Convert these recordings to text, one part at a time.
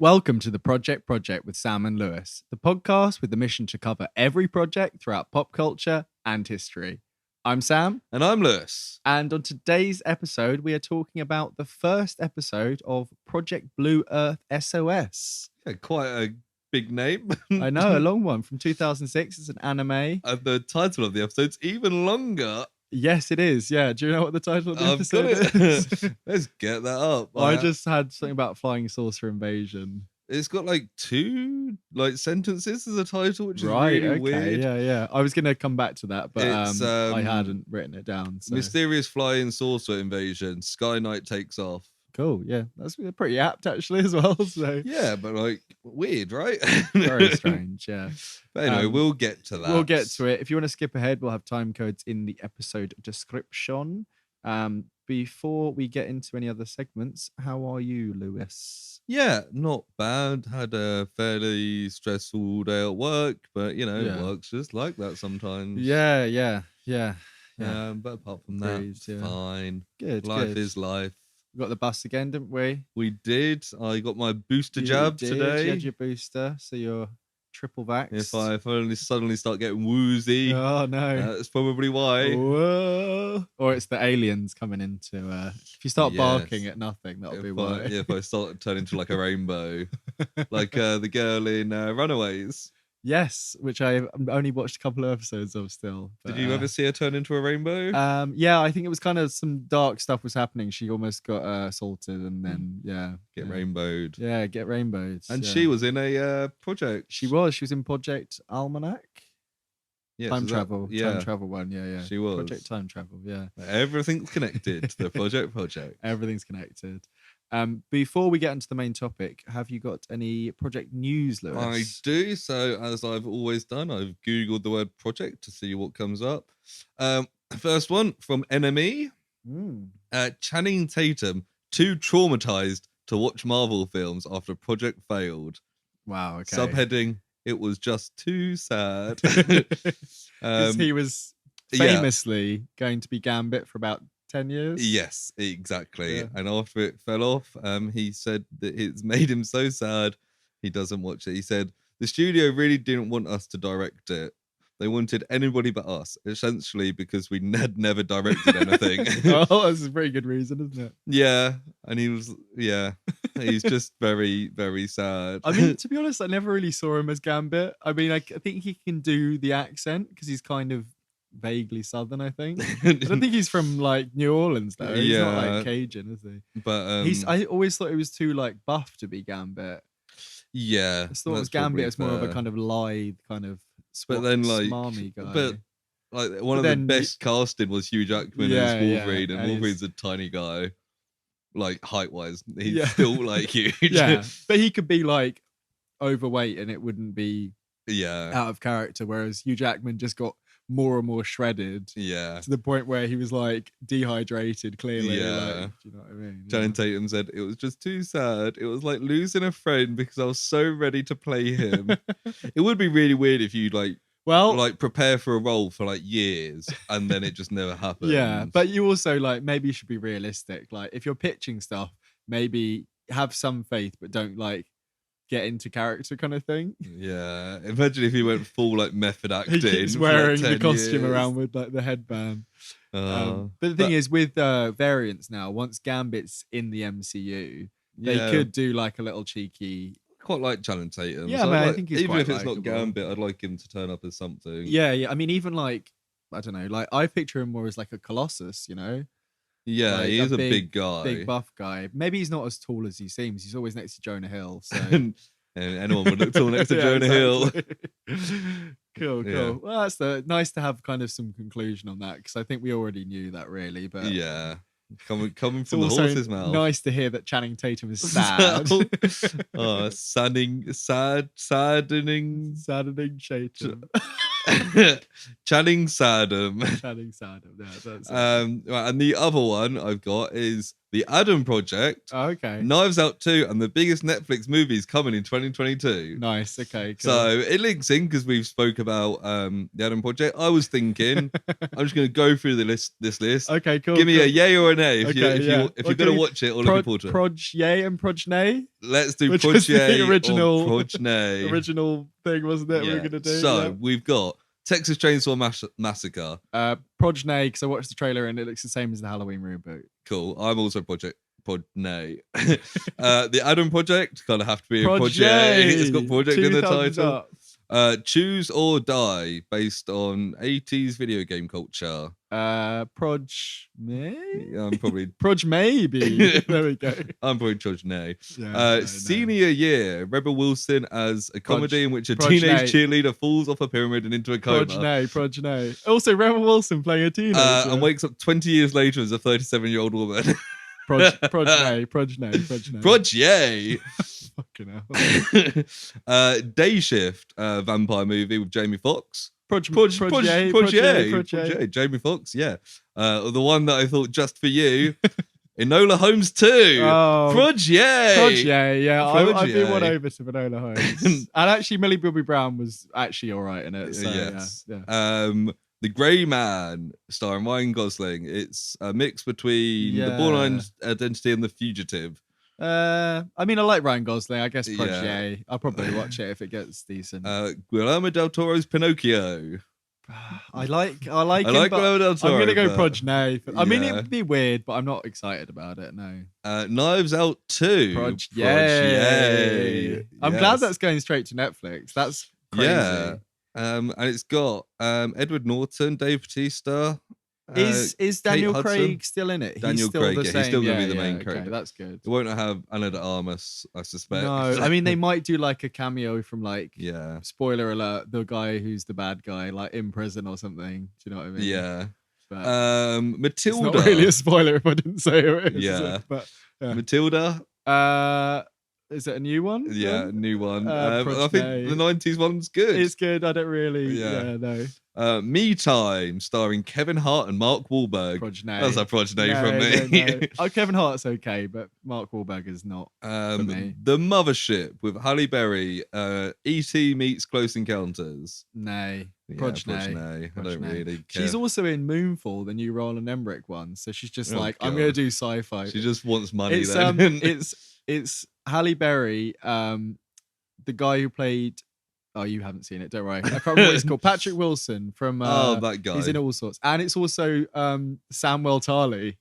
Welcome to the Project with Sam and Lewis, the podcast with the mission to cover every project throughout pop culture and history. I'm Sam. And I'm Lewis. And on today's episode, we are talking about the first episode of Project Blue Earth SOS. Yeah, quite a big name. I know, a long one from 2006. It's an anime. And the title of the episode's even longer. Yes, it is. Yeah. Do you know what the title of the episode is? Let's get that up. I just had something about flying saucer invasion. It's got like two sentences as a title, which is really weird. Yeah. I was going to come back to that, but I hadn't written it down. So. Mysterious flying saucer invasion. Sky Knight takes off. Cool. Yeah, that's pretty apt actually as well. So yeah, but weird, right? Very strange. Yeah. But anyway, we'll get to that. We'll get to it. If you want to skip ahead, we'll have time codes in the episode description. Before we get into any other segments, how are you, Lewis? Yeah, not bad. Had a fairly stressful day at work, but work's just like that sometimes. Yeah. But apart from that, it's fine. Good. Life is life. We got the bus again, didn't we? We did. I got my booster jab today. You had your booster, so you're triple vax. If I only suddenly start getting woozy, oh no, that's probably why. Whoa. Or it's the aliens coming into. If you start barking at nothing, that'll be why. If I start turning into like a rainbow, like the girl in Runaways. Yes, which I only watched a couple of episodes of still. But, did you ever see her turn into a rainbow? Yeah, I think it was kind of some dark stuff was happening. She almost got assaulted and then, Get rainbowed. Yeah, get rainbowed. And she was in a project. She was in Project Almanac. Yeah, time travel one. Yeah. She was. Project Time Travel, yeah. Everything's connected to the project. Everything's connected. Before we get into the main topic, have you got any project news, Lewis? I do. So, as I've always done, I've Googled the word project to see what comes up. First one from NME. Channing Tatum, too traumatized to watch Marvel films after project failed. Wow, okay. Subheading, it was just too sad. He was famously going to be Gambit for about 10 years. Yes, exactly. Yeah. And after it fell off, he said that it's made him so sad he doesn't watch it. He said the studio really didn't want us to direct it. They wanted anybody but us, essentially because we had never directed anything. Oh, that's a very good reason, isn't it? Yeah. And he's just very, very sad. I mean, to be honest, I never really saw him as Gambit. I mean, I think he can do the accent because he's kind of vaguely southern, I think. I don't think he's from New Orleans though. He's not Cajun, is he? But I always thought he was too buff to be Gambit. Yeah, I thought it was Gambit as more of a kind of lithe, kind of smarmy guy. But one of the best casting was Hugh Jackman as Wolverine, and Wolverine's a tiny guy. Height wise, he's still huge. Yeah, but he could be overweight and it wouldn't be out of character. Whereas Hugh Jackman just got more and more shredded, to the point where he was dehydrated. Clearly, do you know what I mean? Channing Tatum said it was just too sad. It was like losing a friend because I was so ready to play him. It would be really weird if you prepare for a role for years and then it just never happens. Yeah, but you also maybe you should be realistic. If you're pitching stuff, maybe have some faith, but don't get into character kind of thing. Yeah, imagine if he went full method acting. He's wearing the costume around with the headband. But the thing is, with variants now, once Gambit's in the MCU, they could do a little cheeky. Quite like Channing Tatum. Yeah, so I think he's even quite if it's likable. Not Gambit, I'd like him to turn up as something. Yeah. I mean, even I don't know. I picture him more as a Colossus, you know. Yeah, he is a big guy. Big buff guy. Maybe he's not as tall as he seems. He's always next to Jonah Hill. So and anyone would look tall next to Jonah Hill. Cool. Yeah. Well, that's nice to have kind of some conclusion on that, because I think we already knew that really. But coming from the horse's mouth. Nice to hear that Channing Tatum is sad. Saddening Tatum. Channing Sadum. Channing Sadum. Yeah, that's right, and the other one I've got is The Adam Project, okay. Knives Out 2, and the biggest Netflix movies coming in 2022. Nice. Okay. Cool. So it links in because we've spoke about the Adam Project. I was thinking, I'm just going to go through this list. Okay. Cool. Give me a yay or a nay if Okay, you're going to watch it or looking forward to it. Proj yay and Proj nay. Let's do Proj yay or Proj nay. Original thing, wasn't it? Yeah. We're going to do. So we've got Texas Chainsaw Massacre. Proj nay, because I watched the trailer and it looks the same as the Halloween reboot. Cool. I'm also Prod nay. The Adam Project kind of have to be a Proj yay. It's got project in the title. Choose or Die, based on 80s video game culture. Proj may? Yeah, I'm probably Proj maybe. There we go. I'm probably Proj nay. Yeah, Senior Year, Rebel Wilson as a comedy in which a teenage cheerleader falls off a pyramid and into a coma. Proj nay. Also, Rebel Wilson playing a teenager. And wakes up 20 years later as a 37-year-old woman. Proj nay. Proj yay. Fucking hell. Day Shift, vampire movie with Jamie Foxx. Proj yay. Jamie Foxx, yeah. The one that I thought just for you. Enola Holmes 2. Proj yay. Yeah. I've been won over to Enola Holmes. And actually, Millie Bobby Brown was actually all right in it. So, yes. Yeah. The Grey Man, starring Ryan Gosling. It's a mix between The Born Identity and The Fugitive. I mean, I like Ryan Gosling. I guess Proj yay. I'll probably watch it if it gets decent. Guillermo del Toro's Pinocchio. I like him, but Guillermo del Toro. I'm gonna go Proj nay. I mean, it would be weird, but I'm not excited about it. No. Knives Out 2. Proj yay. I'm glad that's going straight to Netflix. That's crazy. Yeah. And it's got Edward Norton, Dave Bautista. Is Daniel Craig still in it? Daniel Craig, he's still going to be the main character. Okay, that's good. It won't have Ana de Armas, I suspect. No, I mean, they might do like a cameo from spoiler alert, the guy who's the bad guy, like in prison or something. Do you know what I mean? Yeah. But Matilda. It's not really a spoiler if I didn't say it. Yeah. But Matilda. Is it a new one? Yeah, new one. I think the 90s one's good. It's good. I don't really. Yeah, no. Me Time, starring Kevin Hart and Mark Wahlberg. Proj nay. That's a Proj nay from me. No. Oh, Kevin Hart's okay, but Mark Wahlberg is not for me. The Mothership with Halle Berry. E.T. meets Close Encounters. Nay. Proj nay. I don't really care. She's also in Moonfall, the new Roland Emmerich one. So she's just I'm going to do sci-fi. She just wants money then. It's Halle Berry, the guy who played. Oh, you haven't seen it. Don't worry. I can't remember what it's called. Patrick Wilson from. That guy. He's in all sorts, and it's also Samuel Tarly.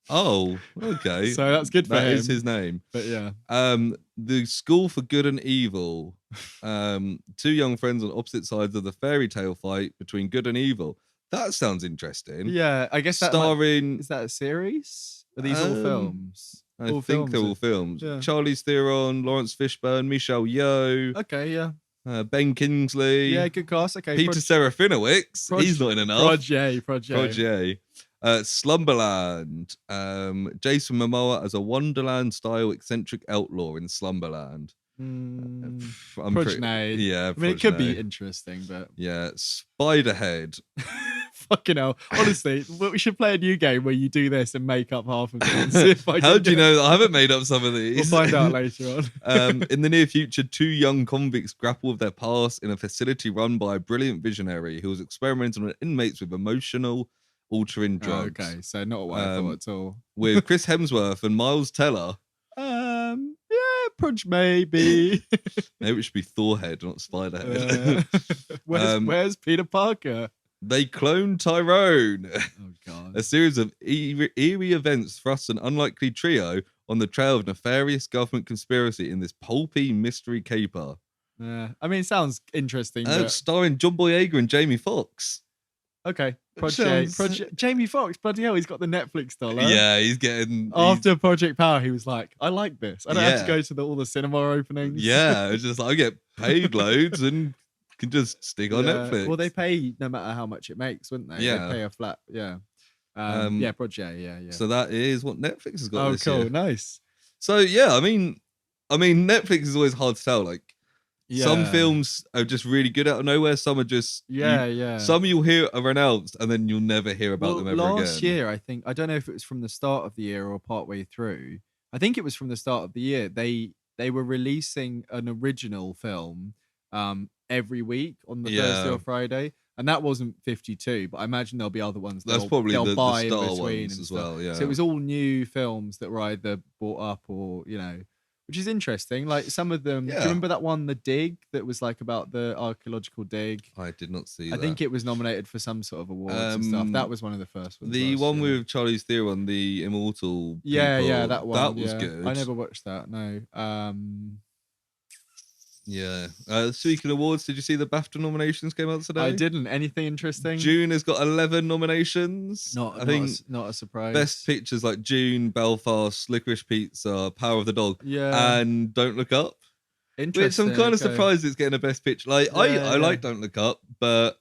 Oh, okay. So that's good for him. That is his name. But yeah. The School for Good and Evil. Two young friends on opposite sides of the fairy tale fight between good and evil. That sounds interesting. Yeah, I guess starring. Is that a series? Are these all films? I think they're all films. Yeah. Charlize Theron, Lawrence Fishburne, Michelle Yeoh. Okay, yeah. Ben Kingsley. Yeah, good cast. Okay. Peter Serafinowicz. He's not in enough. Proj yay. Slumberland. Jason Momoa as a Wonderland-style eccentric outlaw in Slumberland. Proj nay. Yeah, I mean, it could be interesting, but yeah. Spiderhead. Fucking hell. Honestly, we should play a new game where you do this and make up half of it. How do you know that I haven't made up some of these? We'll find out later on. In the near future, two young convicts grapple with their past in a facility run by a brilliant visionary who was experimenting on inmates with emotional altering drugs. Okay, so not what I thought at all. With Chris Hemsworth and Miles Teller. Yeah, Proj maybe. Maybe it should be Thorhead, not Spiderhead. Where's Peter Parker? They cloned Tyrone. Oh, God. A series of eerie events thrust an unlikely trio on the trail of nefarious government conspiracy in this pulpy mystery caper. Yeah, I mean, it sounds interesting. Starring John Boyega and Jamie Foxx. Okay. Jamie Foxx, bloody hell, he's got the Netflix dollar. Yeah, he's getting... After Project Power, he was like, I like this. I don't have to go to all the cinema openings. Yeah, it's just I get paid loads and... can just stick on Netflix. Well, they pay no matter how much it makes, wouldn't they? Yeah. They pay a flat, Proj yay, yeah. So that is what Netflix has got this year. Oh, cool, nice. So, yeah, I mean, Netflix is always hard to tell. Like, Some films are just really good out of nowhere. Some are just Some you'll hear are announced and then you'll never hear about them ever again. Last year, I don't know if it was from the start of the year or partway through. I think it was from the start of the year. They were releasing an original film every week on the Thursday or Friday, and that wasn't 52. But I imagine there'll be other ones. That's probably they'll buy the Star in between ones and as stuff. well. Yeah. So it was all new films that were either bought up or which is interesting. Like some of them. Do you remember that one, The Dig, that was like about the archaeological dig? I did not see that. I think it was nominated for some sort of awards and stuff. That was one of the first ones. The one with Charlize Theron, the Immortal people. Yeah, that one. That was good. I never watched that. No. Yeah. Speaking of awards, did you see the BAFTA nominations came out today? I didn't. Anything interesting? June has got 11 nominations. Not a surprise. Best pictures like June, Belfast, Licorice Pizza, Power of the Dog, and Don't Look Up. Interesting. Which I'm kind of surprised it's getting a best picture. Like I like Don't Look Up, but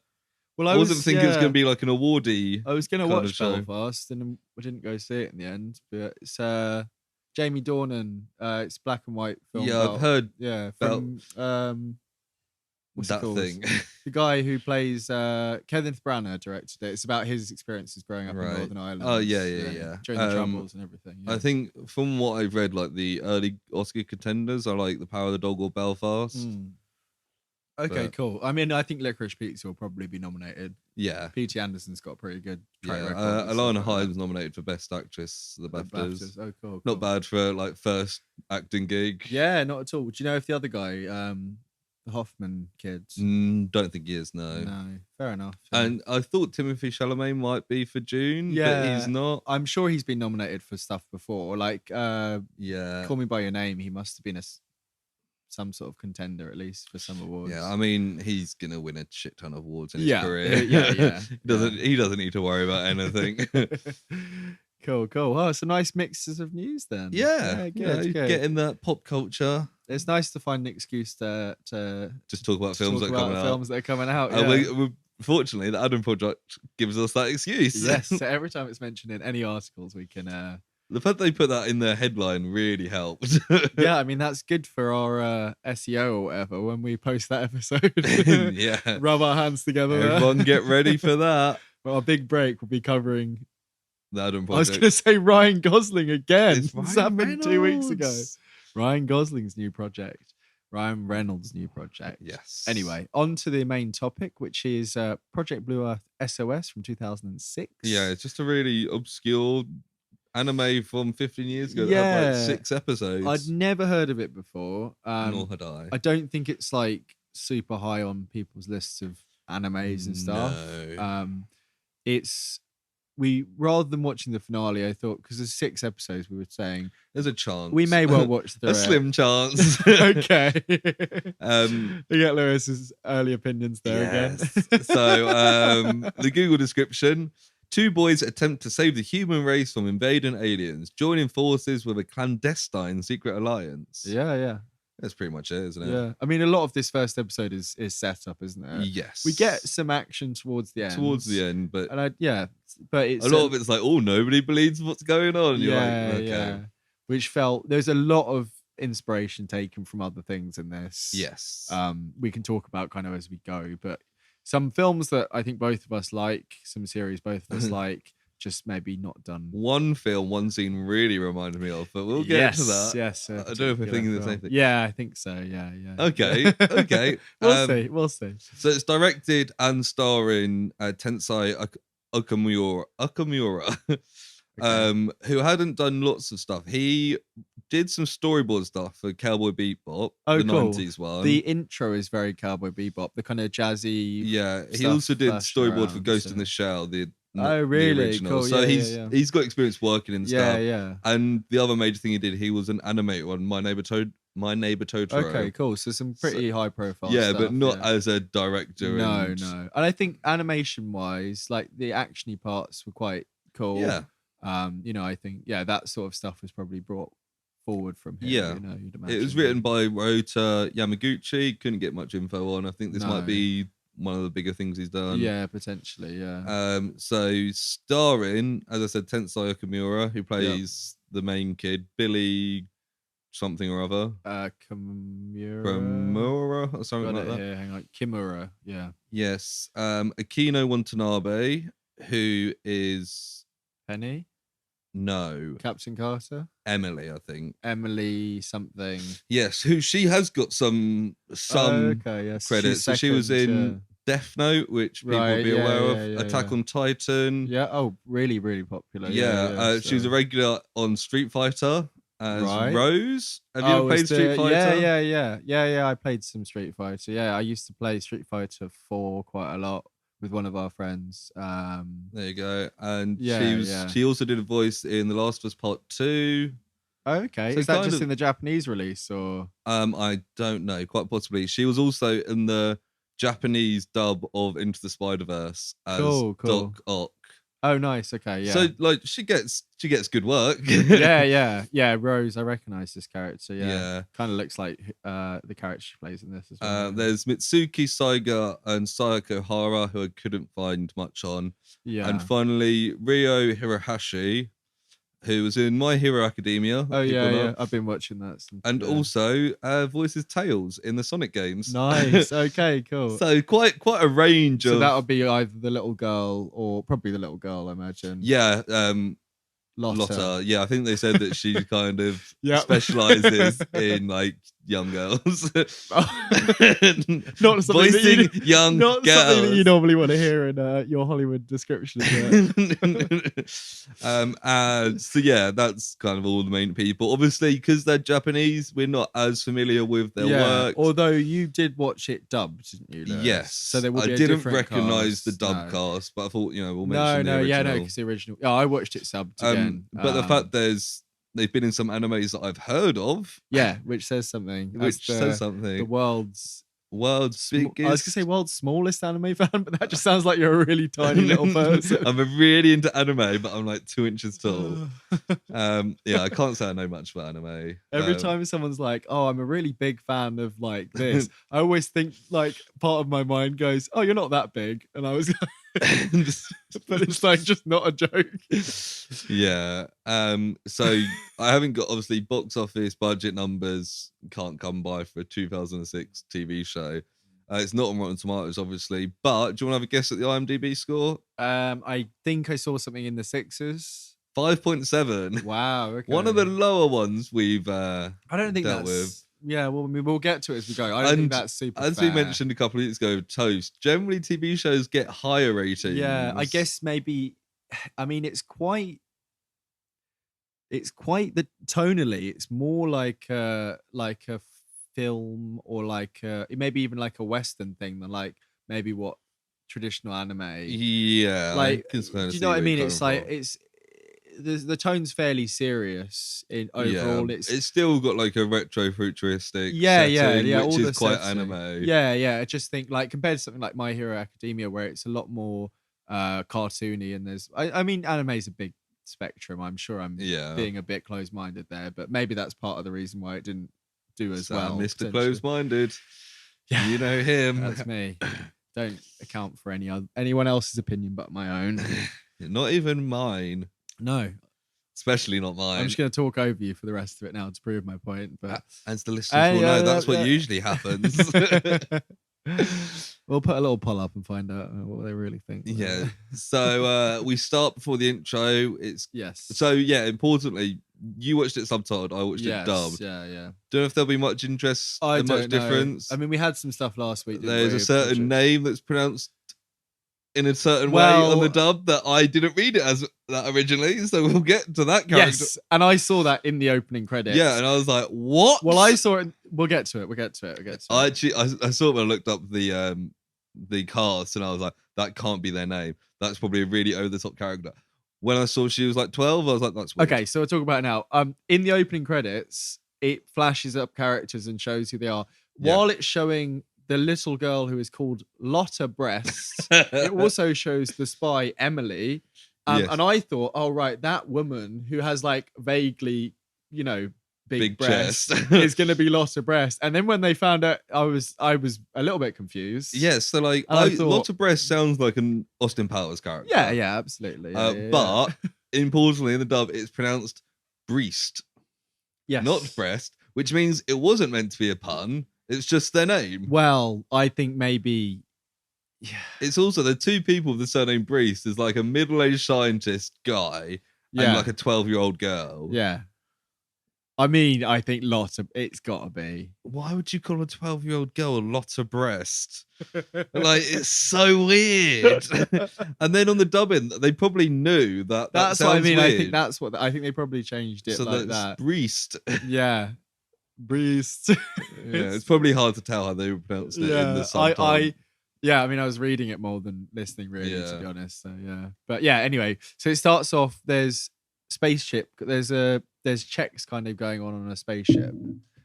I wasn't thinking it was going to be like an awardee. I was going to watch Belfast, and I didn't go see it in the end. But it's Jamie Dornan. It's black and white film. Yeah, I've heard. Yeah, from what's that it called? Thing. The guy who plays Kenneth Branagh directed it. It's about his experiences growing up in Northern Ireland. Oh yeah. During the Troubles and everything. Yeah. I think from what I've read, like the early Oscar contenders are like The Power of the Dog or Belfast. Okay, cool. I mean, I think Licorice Pizza will probably be nominated. Yeah. P.T. Anderson's got a pretty good track record. Alana Hyde was nominated for Best Actress. The BAFTAs. Oh, cool. Not bad for like first acting gig. Yeah, not at all. Do you know if the other guy, the Hoffman kids? Don't think he is. No. Fair enough. And I thought Timothée Chalamet might be for June, but he's not. I'm sure he's been nominated for stuff before. Like, Call Me by Your Name. He must have been some sort of contender at least for some awards. Yeah, I mean, he's gonna win a shit ton of awards in his career. He doesn't need to worry about anything. Cool. Oh, some nice mixes of news then. Yeah, good. Getting that pop culture. It's nice to find an excuse to just talk about films that are coming out. Fortunately, the Adam Project gives us that excuse. Yes, so every time it's mentioned in any articles, we can. The fact they put that in their headline really helped. Yeah, I mean, that's good for our SEO or whatever when we post that episode. Yeah. Rub our hands together. Everyone get ready for that. Well, our big break will be covering the Adam Project. I was going to say Ryan Gosling again. This happened Reynolds. 2 weeks ago. Ryan Gosling's new project. Ryan Reynolds' new project. Yes. Anyway, on to the main topic, which is Project Blue Earth SOS from 2006. Yeah, it's just a really obscure anime from 15 years ago that had like 6 episodes. I'd never heard of it before. Nor had I. I don't think it's like super high on people's lists of animes and stuff. No. It's rather than watching the finale, I thought, because there's 6 episodes, we were saying there's a chance we may well watch the a slim chance. Okay. We get Lewis's early opinions there again. So the Google description: 2 boys attempt to save the human race from invading aliens, joining forces with a clandestine secret alliance. Yeah. That's pretty much it, isn't it? Yeah. I mean, a lot of this first episode is set up, isn't it? Yes. We get some action towards the end. But but it's a lot of it's like, oh, nobody believes what's going on. And you're like, okay. Yeah. Which there's a lot of inspiration taken from other things in this. Yes. We can talk about kind of as we go, but some films that I think both of us like, some series both of us like, just maybe not done. One scene really reminded me of, but we'll get to that. Yes. I don't know if we're thinking the same thing. Yeah, I think so. Yeah. Okay. We'll see. So it's directed and starring Tensai Okamura, who hadn't done lots of stuff. He did some storyboard stuff for Cowboy Bebop, the 90s one. The intro is very Cowboy Bebop, the kind of jazzy. Yeah, he also did storyboard for Ghost in the Shell, really? The original. Cool. So he's got experience working in stuff. Yeah. And the other major thing he did, he was an animator on My Neighbor Totoro. Okay, cool. So some pretty high profile stuff. stuff, But not as a director. No. And I think animation wise, like the actiony parts were quite cool. Yeah. I think that sort of stuff was probably brought forward from him. Yeah. You'd imagine. It was written by Ryota Yamaguchi. Couldn't get much info on. I think this might be one of the bigger things he's done. Yeah, potentially, yeah. So starring, as I said, Tensai Okamura, who plays the main kid, Billy something or other. Kimura or something like that. Here. Hang on, Kimura. Yeah. Yes. Akino Watanabe, who is Penny. No. Captain Carter. Emily, I think. Emily something. Yes, who she has got some okay, yes. credits. So she was in Death Note, which people will be aware of. Attack on Titan. Yeah. Oh, really, really popular. She was a regular on Street Fighter as Rose. Have you ever played Street Fighter? Yeah. I played some Street Fighter. Yeah, I used to play Street Fighter 4 quite a lot with one of our friends. There you go. And she also did a voice in The Last of Us Part 2. Oh, okay. So is that just in the Japanese release or? I don't know. Quite possibly. She was also in the Japanese dub of Into the Spider-Verse as Doc Ock. Oh, nice. Okay, yeah. So like she gets good work. yeah. Rose, I recognise this character. Yeah. Kind of looks like the character she plays in this as well. There's Mitsuki Saiga and Sayako Hara, who I couldn't find much on. Yeah. And finally, Ryo Hirohashi, who was in My Hero Academia. Oh yeah. I've been watching that. And also voices Tails in the Sonic games. Nice. Okay, cool. So quite a range of. So that would be either the little girl or probably the little girl, I imagine. Yeah. Lotta. Yeah, I think they said that she kind of specializes in like young girls. Not something voicing young not girls. Something that you normally want to hear in your Hollywood description. So yeah, that's kind of all the main people. Obviously, because they're Japanese, we're not as familiar with their work. Although you did watch it dubbed, didn't you? Yes. So there will be I didn't recognize the dub cast, but I thought we'll mention the original. because the original. Yeah, I watched it subbed again. But the fact they've been in some animes that I've heard of. Yeah, which says something. The world's biggest. I was gonna say world's smallest anime fan, but that just sounds like you're a really tiny little person. I'm really into anime, but I'm like 2 inches tall. I can't say I know much about anime. Every time someone's like, "Oh, I'm a really big fan of like this," I always think like part of my mind goes, "Oh, you're not that big," and I was. But it's like just not a joke. Yeah. So I haven't got obviously box office budget numbers can't come by for a 2006 TV show. It's not on Rotten Tomatoes, obviously. But do you want to have a guess at the IMDb score? I think I saw something in the 6s. 5.7. Wow. Okay. One of the lower ones we've I don't think dealt that's with. Yeah, well, I mean, we'll get to it as we go. I don't think that's super as fair. we mentioned a couple of weeks ago, Toast. Generally, TV shows get higher ratings. Yeah, I guess maybe. I mean, it's quite the tonally. It's more like a film or maybe even like a Western thing than like maybe what traditional anime. Yeah, like do you know what I mean? It's like the tone's fairly serious in overall. Yeah, it's still got like a retro futuristic setting, which is quite setting. anime. I just think like compared to something like My Hero Academia where it's a lot more cartoony and there's I mean anime's a big spectrum. I'm sure I'm being a bit closed-minded there, but maybe that's part of the reason why it didn't do as well. Mr. Closed-minded. Yeah, you know him. That's me. Don't account for anyone else's opinion but my own. Not even mine. No. Especially not mine. I'm just going to talk over you for the rest of it now to prove my point. But as the listeners will know, that's what usually happens. We'll put a little poll up and find out what they really think. Yeah. So we start before the intro. Yes. So yeah, importantly, you watched it subtitled. I watched it dubbed. Yeah. Don't know if there'll be much interest and much difference. I mean, we had some stuff last week. There's a certain name that's pronounced in a certain way on the dub that I didn't read it as that originally, so we'll get to that character. Yes, and I saw that in the opening credits. Yeah, and I was like, "What?" Well, I saw it. We'll get to it. I saw it when I looked up the cast, and I was like, "That can't be their name. That's probably a really over the top character." When I saw she was like 12, I was like, "That's weird." Okay, so we'll talk about it now. In the opening credits, it flashes up characters and shows who they are. While it's showing the little girl who is called Lotta Brest, it also shows the spy Emily. And I thought, oh right, that woman who has like vaguely, big breasts is going to be Lotta Brest. And then when they found out, I was a little bit confused. Yeah, so like Lotta Brest sounds like an Austin Powers character. Yeah, absolutely. But importantly in the dub, it's pronounced Breast. Yes. Not breast. which means it wasn't meant to be a pun. It's just their name. Well, I think maybe. Yeah. It's also the two people with the surname Brest is like a middle-aged scientist guy and like a 12-year-old girl. Yeah. I mean, I think Lotta, it's got to be. Why would you call a 12-year-old girl Lotta Brest? Like, it's so weird. And then on the dubbing, they probably knew that that's what I mean. Weird. I think they probably changed it so like that. Brest. Yeah. Brest. It's probably hard to tell how they pronounced it in the subtitle. I mean, I was reading it more than listening, really, to be honest. So, yeah. But yeah, anyway. So it starts off, there's spaceship. There's checks kind of going on a spaceship.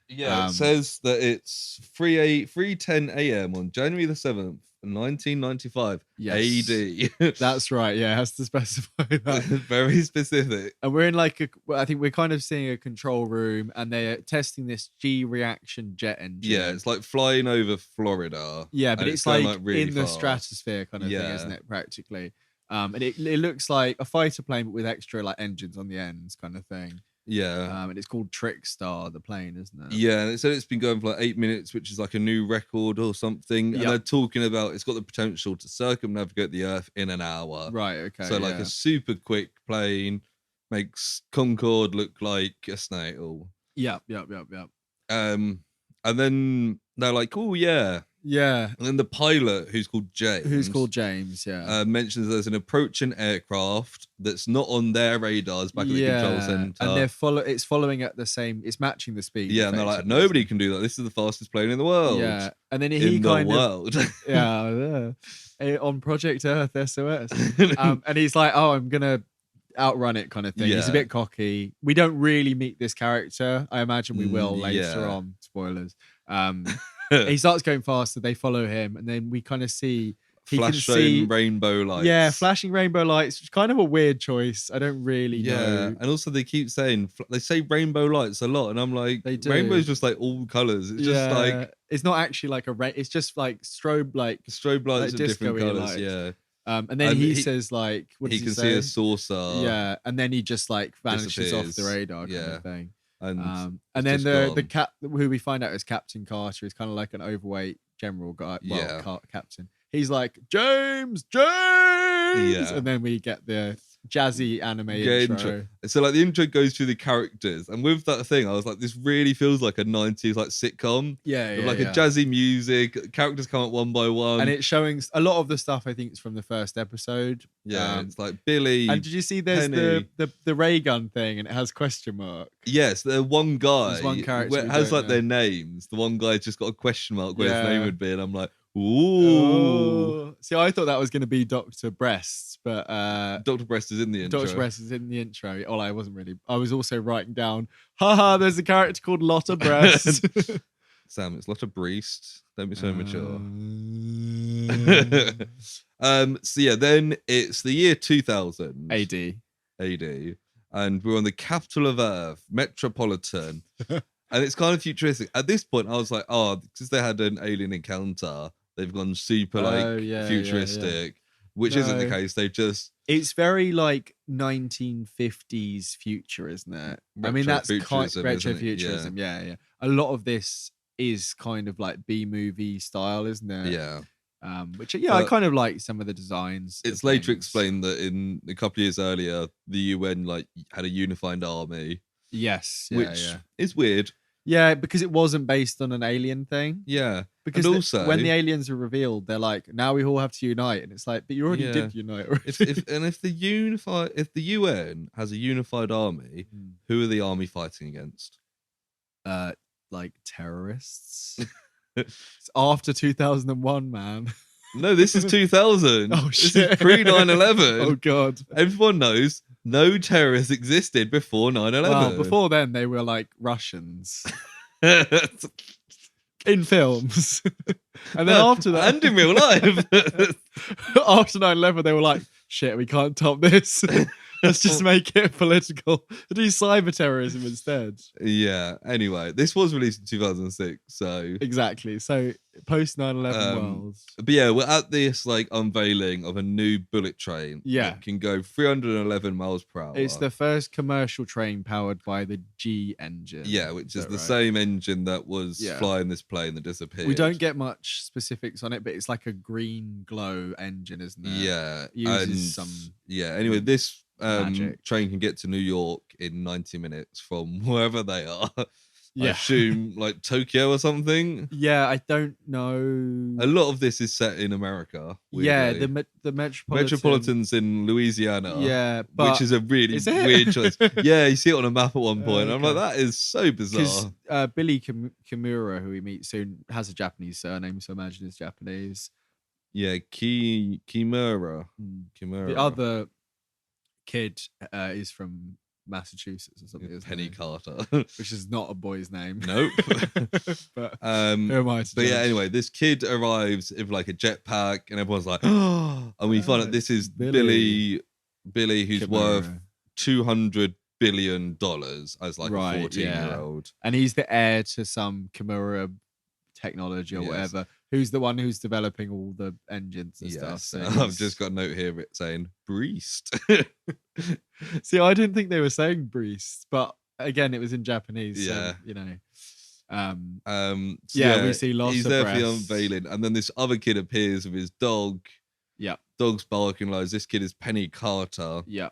Yeah, it says that it's 3:10 a.m. on January the 7th, 1995 AD. That's right. Yeah, it has to specify that. Very specific. And we're in I think we're kind of seeing a control room, and they're testing this G reaction jet engine. Yeah, it's like flying over Florida. Yeah, but it's like really in the stratosphere kind of thing, isn't it? Practically. And it looks like a fighter plane, but with extra like engines on the ends, kind of thing. Yeah. And it's called Trickstar, the plane, isn't it? Yeah, and it said it's been going for like 8 minutes, which is like a new record or something. And they're talking about it's got the potential to circumnavigate the Earth in an hour. Right, okay. So like a super quick plane makes Concorde look like a snail. Yep. And then they're like, oh yeah. Yeah. And then the pilot, who's called James. Mentions there's an approaching aircraft that's not on their radars back at the control center. And it's following at the same, it's matching the speed. Yeah, and they're like, nobody can do that. This is the fastest plane in the world. Yeah. And then on Project Earth SOS. And he's like, oh, I'm going to outrun it kind of thing. He's a bit cocky. We don't really meet this character. I imagine we will later on. Spoilers. He starts going faster. They follow him, and then we kind of see flashing rainbow lights. Yeah, flashing rainbow lights. Which is kind of a weird choice. I don't really know. And also they keep saying they say rainbow lights a lot, and I'm like, rainbow's just like all colors. It's just like it's not actually like a it's just like strobe lights of different colors. Yeah. And then he says like, what does he can see a saucer. Yeah, and then he just like vanishes off the radar kind of thing. And then the cap who we find out is Captain Carter is kind of like an overweight general guy. Captain. He's like James, and then we get the jazzy anime intro. So like the intro goes through the characters, and with that thing, I was like, this really feels like a 90s like sitcom. With a jazzy music. Characters come up one by one, and it's showing a lot of the stuff. I think it's from the first episode. Yeah, it's like Billy. And did you see there's the ray gun thing, and it has question mark? Yes, the one guy. There's one character it has like their names. The one guy's just got a question mark where his name would be, and I'm like, ooh. See, I thought that was going to be Dr. Brest, but Dr. Brest is in the intro. Dr. Brest is in the intro. Oh, I wasn't really. I was also writing down, haha, there's a character called Lotta Brest. Sam, it's Lotta Brest. Don't be so mature. So yeah, then it's the year 2000 AD, and we're on the capital of Earth, Metropolitan. And it's kind of futuristic. At this point, I was like, oh, because they had an alien encounter, they've gone super futuristic, which isn't the case. They just... It's very like 1950s future, isn't it? I mean, that's kind of retrofuturism. Yeah. A lot of this is kind of like B-movie style, isn't it? Yeah. Which I kind of like some of the designs. It's later explained that in a couple of years earlier, the UN like had a unified army. Yes. Which is weird. Yeah, because it wasn't based on an alien thing. Yeah. Because also, when the aliens are revealed, they're like, now we all have to unite. And it's like, but you already did unite. If the UN has a unified army, who are the army fighting against? Like terrorists. It's after 2001, man. No, this is 2000. Oh, shit. This is pre 9/11. Oh, God. Everyone knows no terrorists existed before 9/11. Well, before then, they were like Russians. In films. And then after that... And in real life. After 9/11, they were like, shit, we can't top this. Let's just make it political. Do cyber terrorism instead. Yeah. Anyway, this was released in 2006, so exactly. So post 9/11 world. But yeah, we're at this like unveiling of a new bullet train. That can go 311 miles per hour. It's the first commercial train powered by the G engine. Yeah, which is the same engine that was flying this plane that disappeared. We don't get much specifics on it, but it's like a green glow engine, isn't it? Yeah, it uses some. Yeah. Anyway, this train can get to New York in 90 minutes from wherever they are. I assume like Tokyo or something. Yeah, I don't know. A lot of this is set in America. Weirdly. Yeah, the Metropolitan's in Louisiana. Yeah, which is a really weird choice. Yeah, you see it on a map at one point. I'm like, that is so bizarre. Billy Kimura, who we meet soon, has a Japanese surname, so I imagine it's Japanese. Yeah, Kimura. Kimura. The other kid is from Massachusetts or something. Penny Carter, which is not a boy's name. Nope. but who am I to But judge? yeah, anyway, this kid arrives with like a jetpack, and everyone's like, oh, and we find out this is Billy who's worth $200 billion as like a 14-year-old, and he's the heir to some Kimura technology or whatever. Who's the one who's developing all the engines and stuff? So I've just got a note here saying Brest. See, I didn't think they were saying Brest, but again, it was in Japanese. Yeah, so, you know. We see Lotta He's there Brest. for the unveiling, and then this other kid appears with his dog. Yeah, dog's barking like this kid is Penny Carter. Yeah.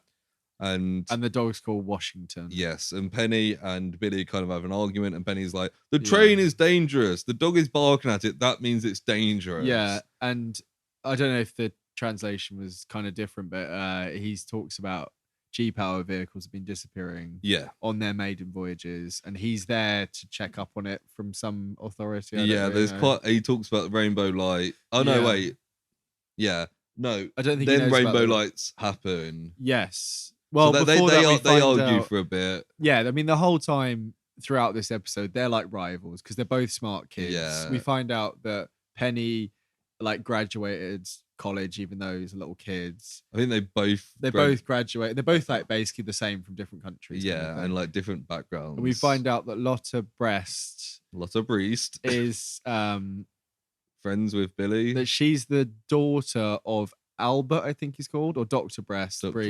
And the dog's called Washington. Yes, and Penny and Billy kind of have an argument, and Penny's like, the train is dangerous. The dog is barking at it. That means it's dangerous. Yeah, and I don't know if the translation was kind of different, but he talks about G-power vehicles have been disappearing on their maiden voyages, and he's there to check up on it from some authority. He talks about rainbow light. Oh, no, wait. Yeah, no. I don't think then rainbow lights happen. Yes. Well, so they argue for a bit. Yeah, I mean, the whole time throughout this episode, they're like rivals because they're both smart kids. Yeah. We find out that Penny like graduated college, even though he's a little kid. I think they both graduate. They're both like basically the same from different countries. Yeah, and like different backgrounds. And we find out that Lotta Brest is friends with Billy. That she's the daughter of Albert, I think he's called, or Dr. Brest, who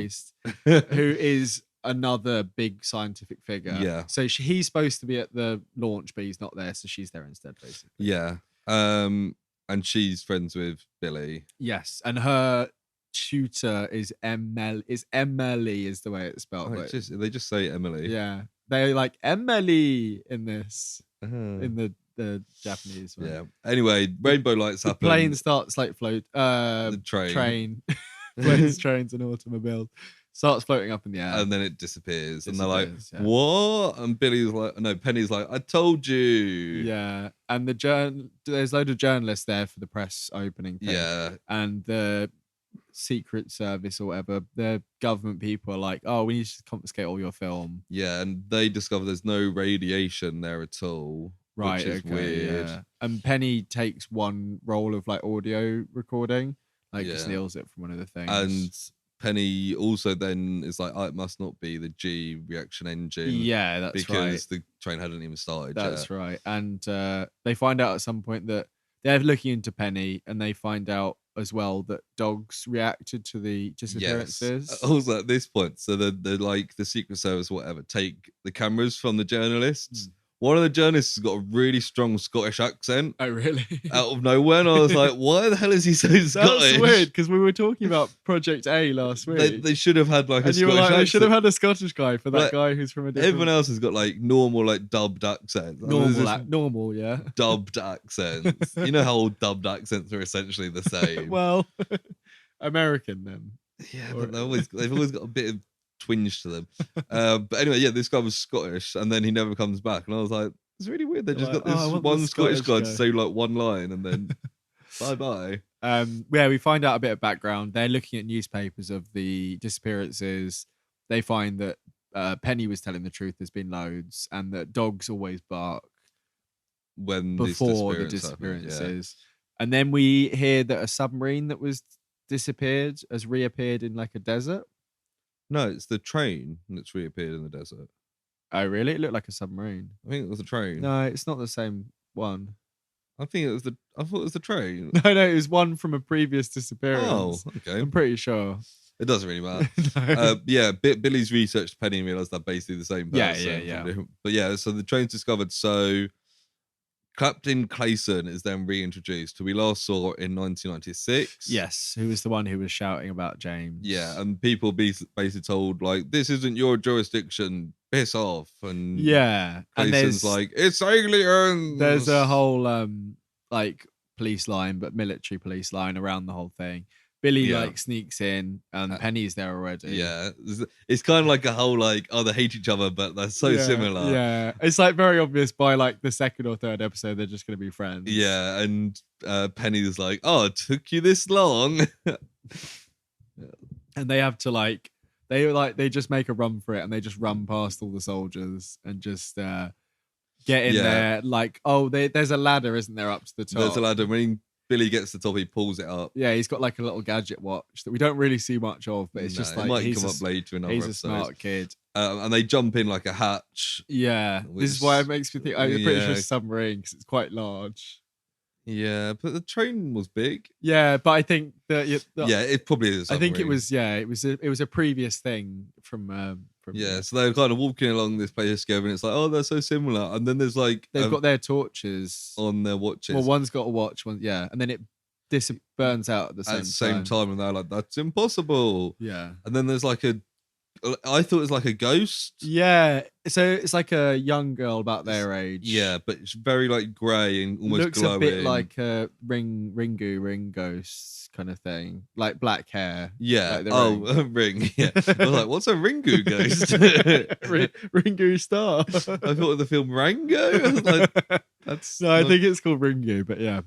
is another big scientific figure. Yeah. So he's supposed to be at the launch, but he's not there, so she's there instead, basically. Yeah. And she's friends with Billy. Yes, and her tutor is Emily. Is the way it's spelled. They just say Emily. Yeah, they like Emily in this in the Japanese one. Yeah. Anyway, rainbow lights happen. The plane starts like the train. Planes, trains, and automobiles starts floating up in the air, and then it disappears. And they're like, "What?" And Billy's like, "No." Penny's like, "I told you." Yeah. And there's a load of journalists there for the press opening thing. Yeah. And the Secret Service or whatever, the government people are like, "Oh, we need to confiscate all your film." Yeah, and they discover there's no radiation there at all. Right, which is weird. Yeah. And Penny takes one roll of like audio recording, just steals it from one of the things. And Penny also then is like, it must not be the G reaction engine. Yeah, that's because the train hadn't even started That's right. And they find out at some point that they're looking into Penny, and they find out as well that dogs reacted to the disappearances. Yes. Also at this point, so the like the Secret Service or whatever take the cameras from the journalists. One of the journalists has got a really strong Scottish accent. Oh, really? Out of nowhere. And I was like, why the hell is he so Scottish? That's weird, because we were talking about Project A last week. They should have had like a Scottish accent. They should have had a Scottish guy for that guy who's from a different... Everyone else has got like normal, like dubbed accents. Normal, yeah. Dubbed accents. You know how all dubbed accents are essentially the same. Well, American then. Yeah, but they've always got a bit of twinge to them. But anyway, this guy was Scottish, and then he never comes back. And I was like, it's really weird. They just got this one Scottish guy to say like one line, and then bye. We find out a bit of background. They're looking at newspapers of the disappearances. They find that Penny was telling the truth. There's been loads, and that dogs always bark before the disappearances. And then we hear that a submarine that was disappeared has reappeared in like a desert. No, it's the train that's reappeared in the desert. Oh, really? It looked like a submarine. I think it was a train. No, it's not the same one. I thought it was the train. No, it was one from a previous disappearance. Oh, okay. I'm pretty sure. It doesn't really matter. No. Yeah, Billy's researched Penny and realised they're basically the same person. Yeah. But yeah, so the train's discovered. So Captain Clayson is then reintroduced, who we last saw in 1996. Yes, who was the one who was shouting about James. Yeah, and people basically told, like, this isn't your jurisdiction, piss off. And yeah, Clayson's like, it's aliens. There's a whole like police line, but military police line around the whole thing. Billy like sneaks in and Penny's there already. Yeah, it's kind of like a whole like, oh, they hate each other, but they're so similar. Yeah, it's like very obvious by like the second or third episode they're just going to be friends. Yeah, and Penny's like, oh, it took you this long. And they have to they just make a run for it, and they just run past all the soldiers and just get in there. Like, oh, there's a ladder, isn't there, up to the top? There's a ladder. When Billy gets to the top, he pulls it up. Yeah, he's got like a little gadget watch that we don't really see much of, but it's just like, it might come up later in other episodes. He's a smart kid. And they jump in like a hatch. Yeah, this is why it makes me think I'm pretty sure it's a submarine because it's quite large. Yeah, but the train was big. Yeah, but I think that it probably is. I think it was a previous thing from so they're kind of walking along this place together, and it's like, oh, they're so similar. And then there's like they've got their torches on their watches. Well, one's got a watch, and then it burns out at the same time, and they're like, that's impossible. Yeah, and then there's like I thought it was like a ghost. Yeah, so it's like a young girl about their age. Yeah, but it's very like grey and almost looks glowing. a bit like a ring ghost kind of thing, like black hair. Yeah. Like a ring. Yeah. I was like, what's a Ringu ghost? Ringu Star. I thought of the film Rango. I was like, that's no, I think it's called Ringu, but yeah.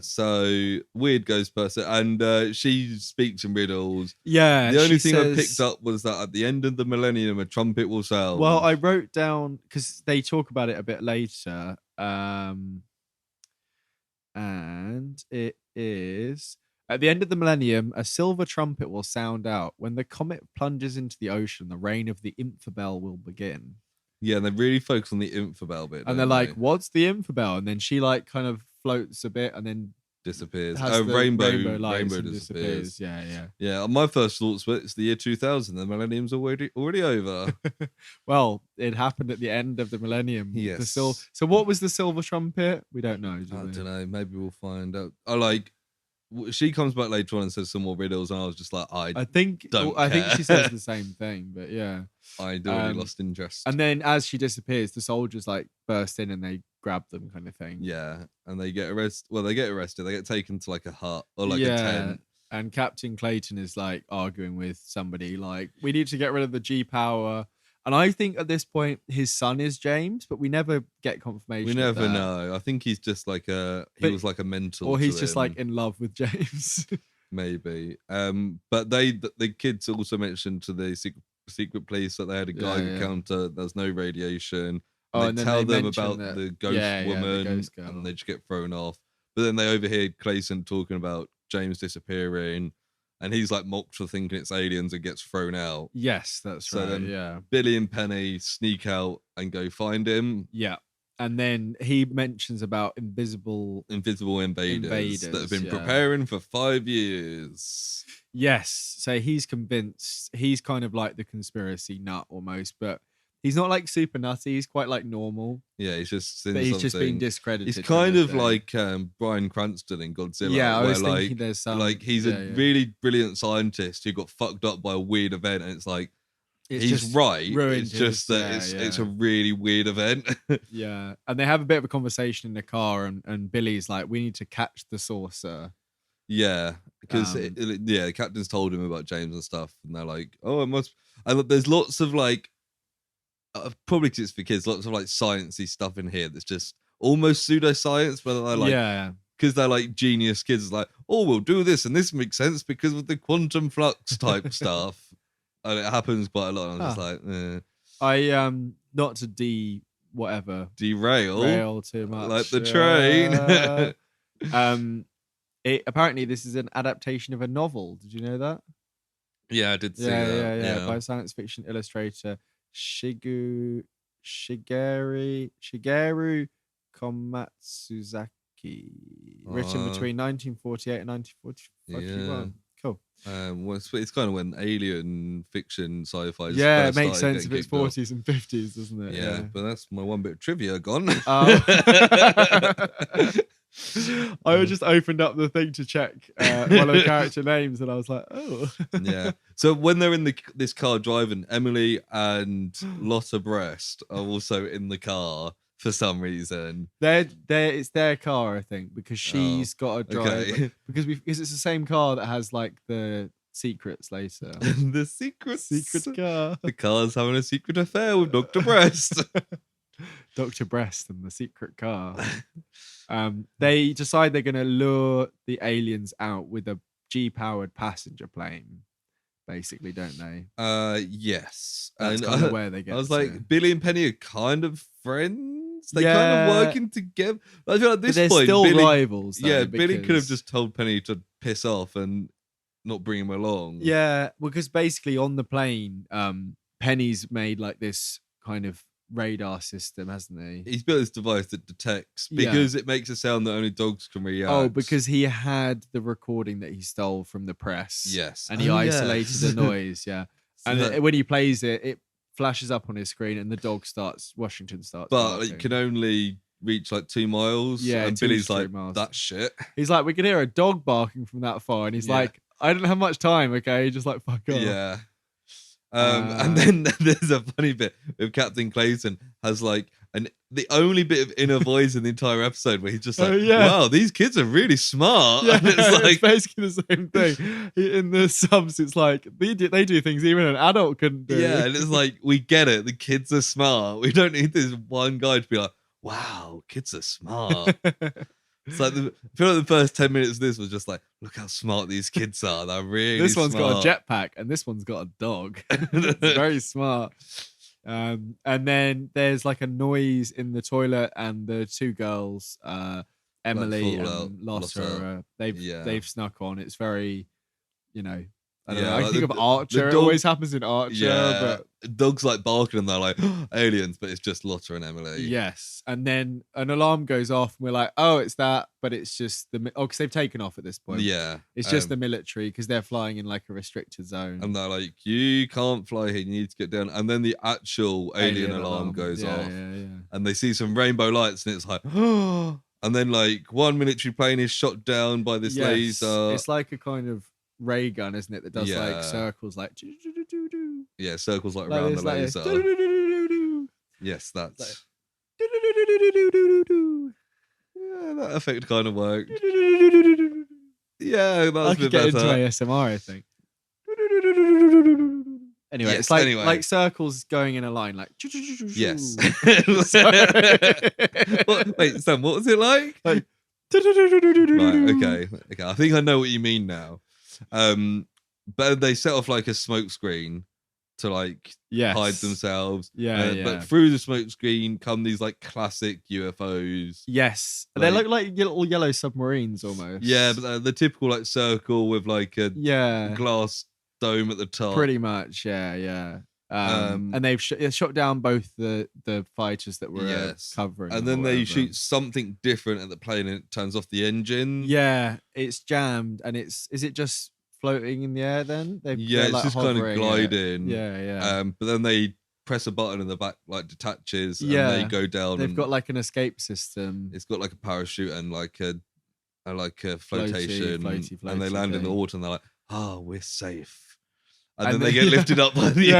So weird ghost person, and she speaks in riddles. Yeah, the only thing I picked up was that at the end of the millennium, a trumpet will sound. Well, I wrote down because they talk about it a bit later, and it is at the end of the millennium, a silver trumpet will sound out. When the comet plunges into the ocean, the reign of the infobel will begin. Yeah, and they really focus on the infobel bit, and they're like, "What's the infobel?" And then she like kind of floats a bit and then disappears. Rainbow disappears. Yeah. My first thoughts were it's the year 2000. The millennium's already over. Well, it happened at the end of the millennium. Yes. So what was the silver trumpet? We don't know. I don't know. Maybe we'll find out. She comes back later on and says some more riddles, and I was just like, I think she says the same thing, but yeah, I'd already lost interest. And then as she disappears, the soldiers like burst in and they grab them, kind of thing. Yeah, and they get arrested. Well, they get arrested. They get taken to like a hut or like a tent. And Captain Clayton is like arguing with somebody, like, we need to get rid of the G power. And I think at this point his son is James, but we never get confirmation. We never know. I think he's just like he was like a mentor, or he's just like in love with James. Maybe. But the kids also mentioned to the secret police that they had a Geiger counter. There's no radiation. And they tell them about the ghost woman, the ghost girl. And they just get thrown off. But then they overhear Clayson talking about James disappearing. And he's like mocked for thinking it's aliens and gets thrown out. Yes, that's right. Then Billy and Penny sneak out and go find him. Yeah. And then he mentions about invisible invaders that have been preparing for 5 years. Yes. So he's convinced. He's kind of like the conspiracy nut almost, but he's not like super nutty. He's quite like normal. Yeah, he's just been discredited. He's kind of like Bryan Cranston in Godzilla. Yeah, I was thinking there's some. Like he's a really brilliant scientist who got fucked up by a weird event, and it's like he's right. It's just that it's a really weird event. Yeah, and they have a bit of a conversation in the car, and Billy's like, "We need to catch the saucer." Yeah, because the captain's told him about James and stuff, and they're like, "Oh, it must." And there's lots of like. Probably because it's for kids, lots of like sciencey stuff in here that's just almost pseudoscience, but they're like, because they're like genius kids, it's like, oh, we'll do this and this makes sense because of the quantum flux type stuff, and it happens quite a lot. And I'm just like, I not to derail too much, like the train. Apparently this is an adaptation of a novel. Did you know that? Yeah, I did see that. Yeah. By science fiction illustrator Shigeru Komatsuzaki. Written between 1948 and 1941. Yeah. Cool. Well, it's kind of when alien fiction sci-fi. Yeah, it makes sense if it's 40s and 50s, doesn't it? Yeah, but that's my one bit of trivia gone. I just opened up the thing to check one of the character names, and I was like, oh. Yeah. So when they're in this car driving, Emily and Lotta Brest are also in the car for some reason. It's their car, I think, because she's got to drive. Okay. Because it's the same car that has like the secrets later. The secret car. The car's having a secret affair with Dr. Brest. Dr. Brest and the secret car. They decide they're going to lure the aliens out with a G-powered passenger plane, basically, don't they? Yes. That's kind of where they get. I was like, Billy and Penny are kind of friends. They kind of working together. I feel like at this point, still Billy, rivals. Though, Billy could have just told Penny to piss off and not bring him along. Yeah, because basically on the plane, Penny's made like this kind of radar system, hasn't he? He's built this device that detects because it makes a sound that only dogs can react. Oh, because he had the recording that he stole from the press. Yes. And he isolated the noise, And when he plays it, it flashes up on his screen and the dog Washington starts But barking. it can only reach like 2 miles. Yeah, and Billy's like, that shit. He's like, we can hear a dog barking from that far. And he's like, I don't have much time, okay? Just like, fuck off. Yeah. And then there's a funny bit with Captain Clayton has like the only bit of inner voice in the entire episode where he's just like, wow, these kids are really smart. Yeah, and it's like basically the same thing. In the subs, it's like they do things even an adult couldn't do. Yeah, and it's like, we get it. The kids are smart. We don't need this one guy to be like, wow, kids are smart. It's like I feel like the first 10 minutes of this was just like, look how smart these kids are. They're really This one's smart. got a jetpack and this one's got a dog. It's very smart. And then there's like a noise in the toilet and the two girls, Emily and Lotta, they've snuck on. It's very, I don't know. I think of Archer. It always happens in Archer. But dogs like barking and they're like aliens, but it's just Lotta and Emily. Yes. And then an alarm goes off and we're like, oh, it's that. But it's just because they've taken off at this point. Yeah. It's just the military because they're flying in like a restricted zone. And they're like, you can't fly here. You need to get down. And then the actual alien alarm goes off. Yeah. And they see some rainbow lights and it's like, oh. And then like one military plane is shot down by this laser. It's like a kind of ray gun, isn't it? That does like circles, like circles like around the laser. Like, yes, that's that effect kind of worked. Yeah, that was I a could bit get better. into ASMR, I think. Anyway, it's like like circles going in a line, like yes. Wait, Sam, what was it like? Like right, okay. I think I know what you mean now. But they set off like a smoke screen to like hide themselves. But through the smoke screen come these like classic UFOs. Yes, they look like little yellow submarines almost. Yeah, but the typical like circle with like a glass dome at the top. Pretty much, yeah. And they've shot down both the fighters that were covering. And then they shoot something different at the plane and it turns off the engine. Yeah, it's jammed and is it just floating in the air then? It's like just kind of gliding. Yeah. But then they press a button and the back like detaches and they go down. They've got like an escape system. It's got like a parachute and like a flotation. Floaty and they land in the water and they're like, oh, we're safe. And then they get lifted up by the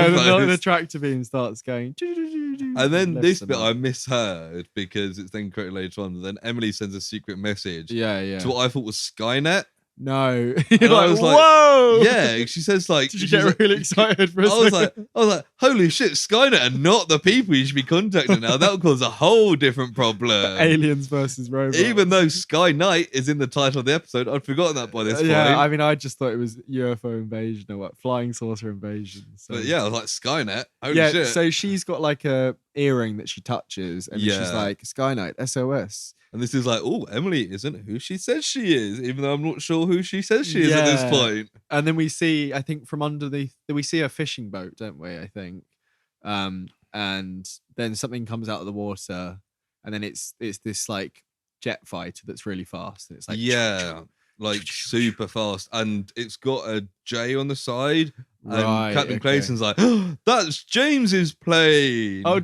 the tractor beam starts going. And then this bit I misheard because it's then quoted later on. Then Emily sends a secret message. To what I thought was Skynet. No, you're like, whoa! Yeah, she says like. Did you get really excited for a second? I was like, holy shit, Skynet are not the people you should be contacting now. That would cause a whole different problem. Aliens versus robots. Even though Sky Knight is in the title of the episode, I'd forgotten that by this point. Yeah, I mean, I just thought it was UFO invasion or what, flying saucer invasion. So. But yeah, I was like, Skynet. Holy shit. So she's got like a earring that she touches, and she's like, Sky Knight SOS. And this is like, oh, Emily isn't who she says she is, even though I'm not sure who she says she is at this point. And then we see, I think from we see a fishing boat, don't we? I think. And then something comes out of the water, and then it's this like jet fighter that's really fast, and it's like like super fast, and it's got a J on the side. Right, and Captain Clayton's like, oh, that's James's plane. Oh,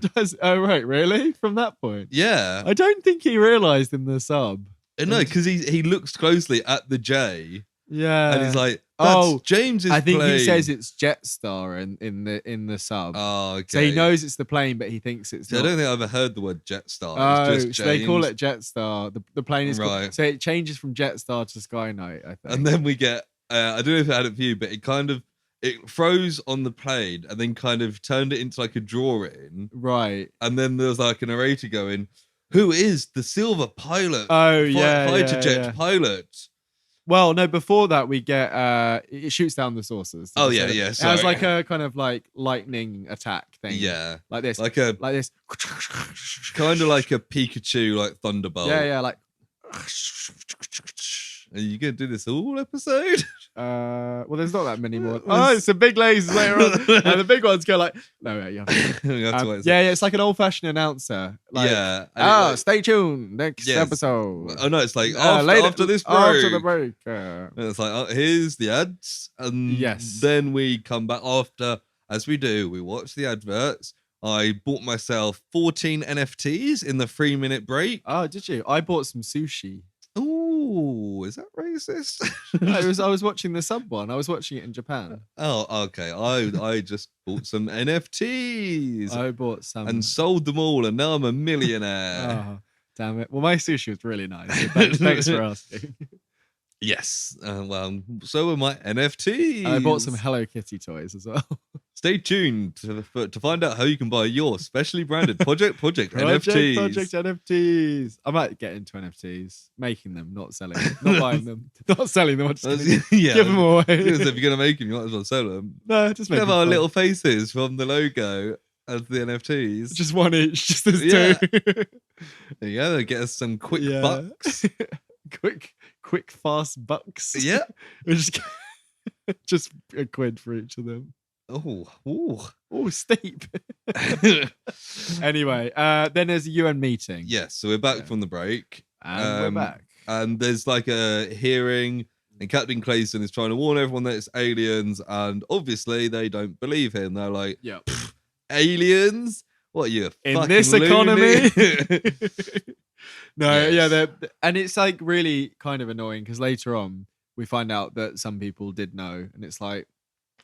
right, really? From that point? Yeah. I don't think he realised in the sub. No, because he looks closely at the J. Yeah. And he's like, that's James's plane. I think he says it's Jetstar in the sub. Oh, okay. So he knows it's the plane, but he thinks it's not. I don't think I've ever heard the word Jetstar. Oh, it's just so they call it Jetstar. The plane is right. So it changes from Jetstar to Skyknight, I think. And then we get, I don't know if it had it for you, but it froze on the plane and then kind of turned it into like a drawing. Right. And then there's like a narrator going, who is the silver pilot? Oh, fighter jet pilot. Well, no, before that we get it shoots down the saucers. Oh yeah. It has like a kind of like lightning attack thing. Yeah. Like this. Like this. Kind of like a Pikachu like thunderbolt. Yeah, like Are you gonna do this all episode? Well, there's not that many more. Oh, it's some big lasers later on, and the big ones go like, no, you have to wait. Yeah, it's like an old-fashioned announcer. Like, stay tuned next episode. Oh no, it's like after this break. After the break. And it's like, here's the ads, and then we come back after, as we do, we watch the adverts. I bought myself 14 NFTs in the 3-minute break. Oh, did you? I bought some sushi. Ooh, is that racist? I was watching the sub one. I was watching it in Japan. Oh, okay. I just bought some NFTs. I bought some and sold them all, and now I'm a millionaire. Oh, damn it! Well, my sushi was really nice. So thanks for asking. Yes. Well, so were my NFTs. I bought some Hello Kitty toys as well. Stay tuned to find out how you can buy your specially branded Project NFTs. Project NFTs. I might get into NFTs, making them, not selling them, not buying them, not selling them. I'm just give them away. Because if you're gonna make them, you might as well sell them. No, just make have our little faces from the logo as the NFTs. Just one each. Just as two. There you go. Get us some quick bucks. quick, fast bucks. Yeah. just a quid for each of them. Oh, steep. Anyway, then there's a UN meeting. Yes, so we're back from the break. And we're back. And there's like a hearing, and Captain Clayton is trying to warn everyone that it's aliens, and obviously they don't believe him. They're like, aliens? What are you, in this loony? Economy? No, and it's like really kind of annoying because later on we find out that some people did know, and it's like,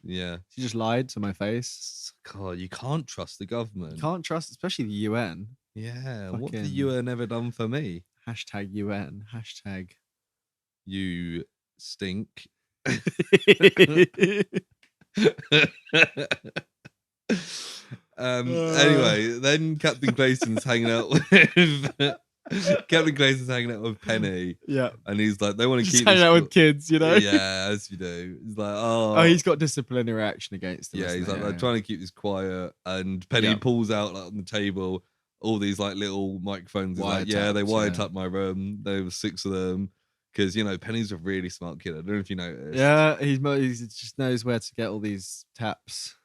she just lied to my face. God, you can't trust the government. You can't trust, especially the UN. Yeah, what have the UN ever done for me? Hashtag UN. Hashtag you stink. Anyway, then Captain Clayton's hanging out with Penny. Yeah. And he's like, they want to keep hanging out with kids, you know? Yeah, as you do. He's like, he's got disciplinary action against them. Yeah, he's like, they're trying to keep this quiet. And Penny pulls out like on the table all these like little microphones. He's like, they wiretapped my room. There were 6 of them. Because, you know, Penny's a really smart kid. I don't know if you noticed. Yeah, he just knows where to get all these taps.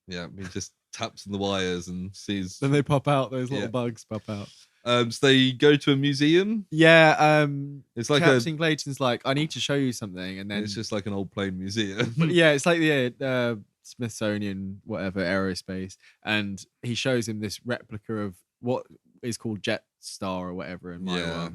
Yeah, he just taps on the wires and sees. Then they pop out, those little bugs pop out. So they go to a museum. Yeah, it's like Captain Clayton's like, I need to show you something, and then it's just like an old plane museum. But yeah, it's like the Smithsonian, whatever, aerospace, and he shows him this replica of what is called Jetstar or whatever in my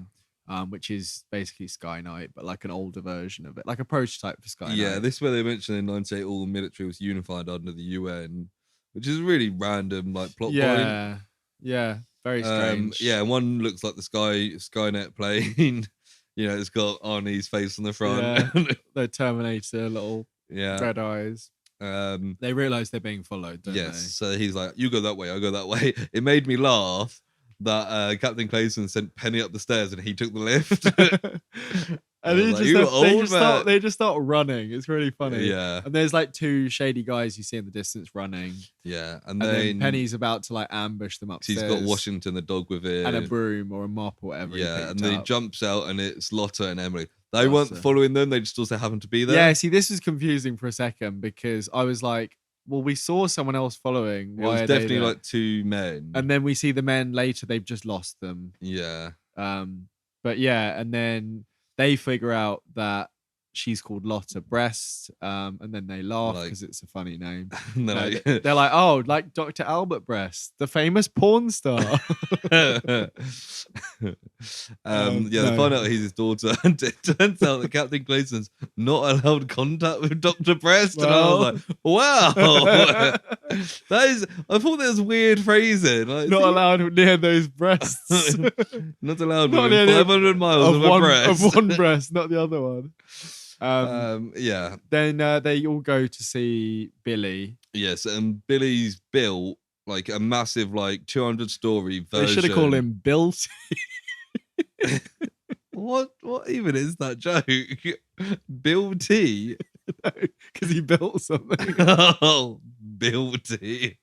which is basically Skyknight, but like an older version of it, like a prototype for Skyknight. Yeah, this is where they mentioned in 98 all the military was unified under the UN, which is a really random like plot point. Yeah. Very strange. One looks like the Skynet plane. You know, it's got Arnie's face on the front. Yeah, the Terminator, little red eyes. They realise they're being followed, don't they? Yes, so he's like, you go that way, I go that way. It made me laugh that Captain Clayton sent Penny up the stairs and he took the lift. And they just start running. It's really funny. Yeah. And there's like two shady guys you see in the distance running. Yeah. And then Penny's about to like ambush them upstairs. She's got Washington the dog with her. And a broom or a mop or whatever. Yeah. And then he jumps out and it's Lotta and Emily. They weren't following them. They just also happened to be there. Yeah. See, this was confusing for a second because I was like, well, we saw someone else following. Why it was definitely like two men. And then we see the men later. They've just lost them. Yeah. But yeah, and then they figure out that she's called Lotta Brest, and then they laugh because it's a funny name. They're like, oh, like Dr. Albert Brest, the famous porn star. They find out he's his daughter, and it turns out that Captain Clayton's not allowed contact with Dr. Brest, and I was like, wow. I thought there was weird phrasing. Like, not allowed near those breasts. Not allowed within 500 miles of a breast. Of one breast, not the other one. Yeah. Then they all go to see Billy. Yes, and Billy's built like a massive, like 200-story version. They should have called him Bill T. What even is that joke? Bill T? Because he built something. Oh, Bill T.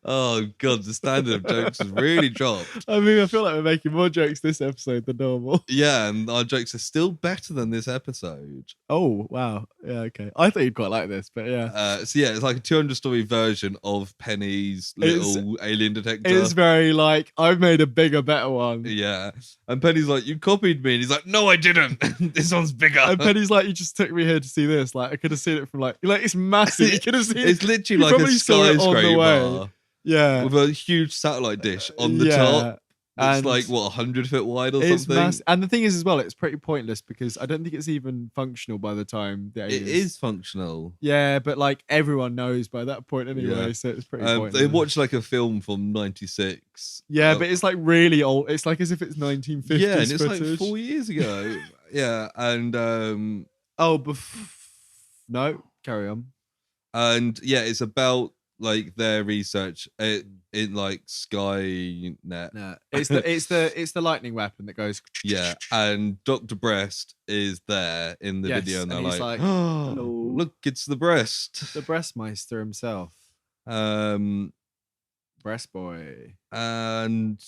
Oh god, the standard of jokes has really dropped. I mean, I feel like we're making more jokes this episode than normal. Yeah, and our jokes are still better than this episode. Oh wow, yeah, okay. I thought you'd quite like this, but yeah. So yeah, it's like a 200-story version of Penny's little alien detector. It's very like, I've made a bigger, better one. Yeah, and Penny's like, you copied me, and he's like, no, I didn't. This one's bigger. And Penny's like, you just took me here to see this. Like, I could have seen it from like it's massive. You could have seen it's literally like a skyscraper. Yeah, with a huge satellite dish on the top. It's like what 100 foot wide or something. Massive. And the thing is, as well, it's pretty pointless because I don't think it's even functional by the time the aliens... It is functional. Yeah, but like everyone knows by that point anyway, so it's pretty pointless. They watched like a film from '96. Yeah, but it's like really old. It's like as if it's 1950s. Yeah, and it's footage. like 4 years ago. Yeah, and no, carry on. And yeah, it's about like their research in like Skynet. No, it's the lightning weapon that goes. Yeah, and Dr. Brest is there in the video, and they're like, oh, look, it's the Brest, the Breastmeister himself, Breast Boy, and.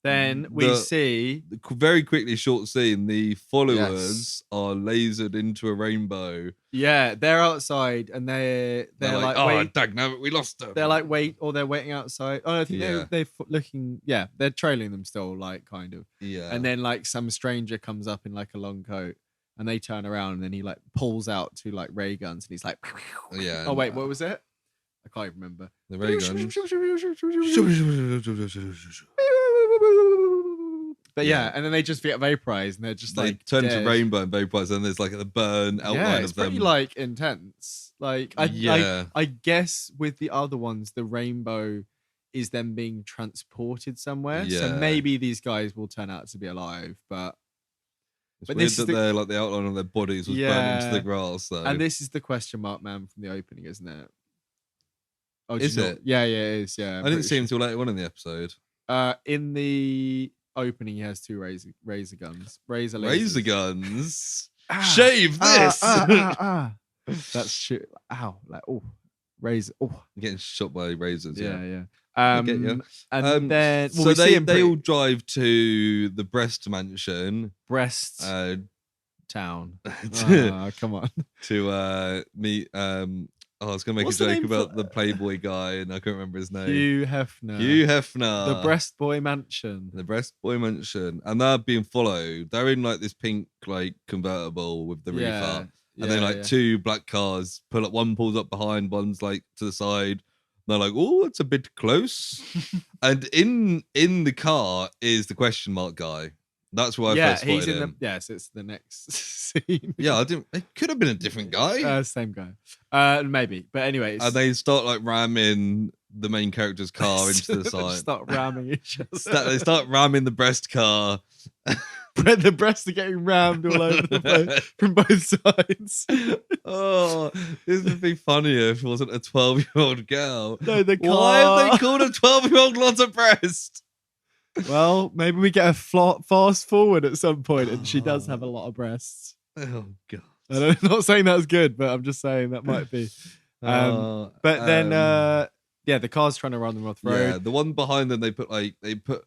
Then we see very quickly, short scene. The followers are lasered into a rainbow. Yeah, they're outside and they're like, oh, dag, no, we lost them. They're like they're waiting outside. Oh, I think they're looking. Yeah, they're trailing them still, like kind of. Yeah. And then like some stranger comes up in like a long coat, and they turn around, and then he like pulls out two like ray guns, and he's like, yeah. Oh wait, what was it? I can't even remember. The ray guns. But yeah, and then they just get vaporized, and they're just they like turn dead. to rainbow and vaporize, and there's like a burn outline it's of them. pretty like intense. Like I guess with the other ones, the rainbow is them being transported somewhere. Yeah. So maybe these guys will turn out to be alive, but it's weird that they're like the outline of their bodies was burned into the grass. Though. And this is the question mark man from the opening, isn't it? Oh, is it? Yeah, it is. Yeah, I didn't see him until later on in the episode. In the opening, he has two razor guns. Razor guns. Shave this. That's shit. Ow! Like razor. Oh, I'm getting shot by razors. Yeah. And then so they all drive to the Brest mansion. Brest town. Come on. To meet. I was going to make a joke about the Playboy guy, and I couldn't remember his name. Hugh Hefner. The Brest Boy Mansion. The Brest Boy Mansion. And they're being followed. They're in like this pink like convertible with the reefer. And then like two black cars pull up. One pulls up behind, one's like to the side. They're like, oh, it's a bit close. And in the car is the question mark guy. That's why I first spotted him. Yes, it's the next scene. Yeah, it could have been a different guy. Same guy. Maybe. But anyway. And they start like ramming the main character's car into the side. Start ramming each other. They start ramming the Brest car. The breasts are getting rammed all over the place from both sides. Oh, this would be funnier if it wasn't a 12-year-old girl. No, the car. Why have they called a 12-year-old Lotta Brest? Well, maybe we get a fast forward at some point, and she does have a lot of breasts. Oh god! I'm not saying that's good, but I'm just saying that might be. But then, the car's trying to run them off the road. Yeah, the one behind them, they put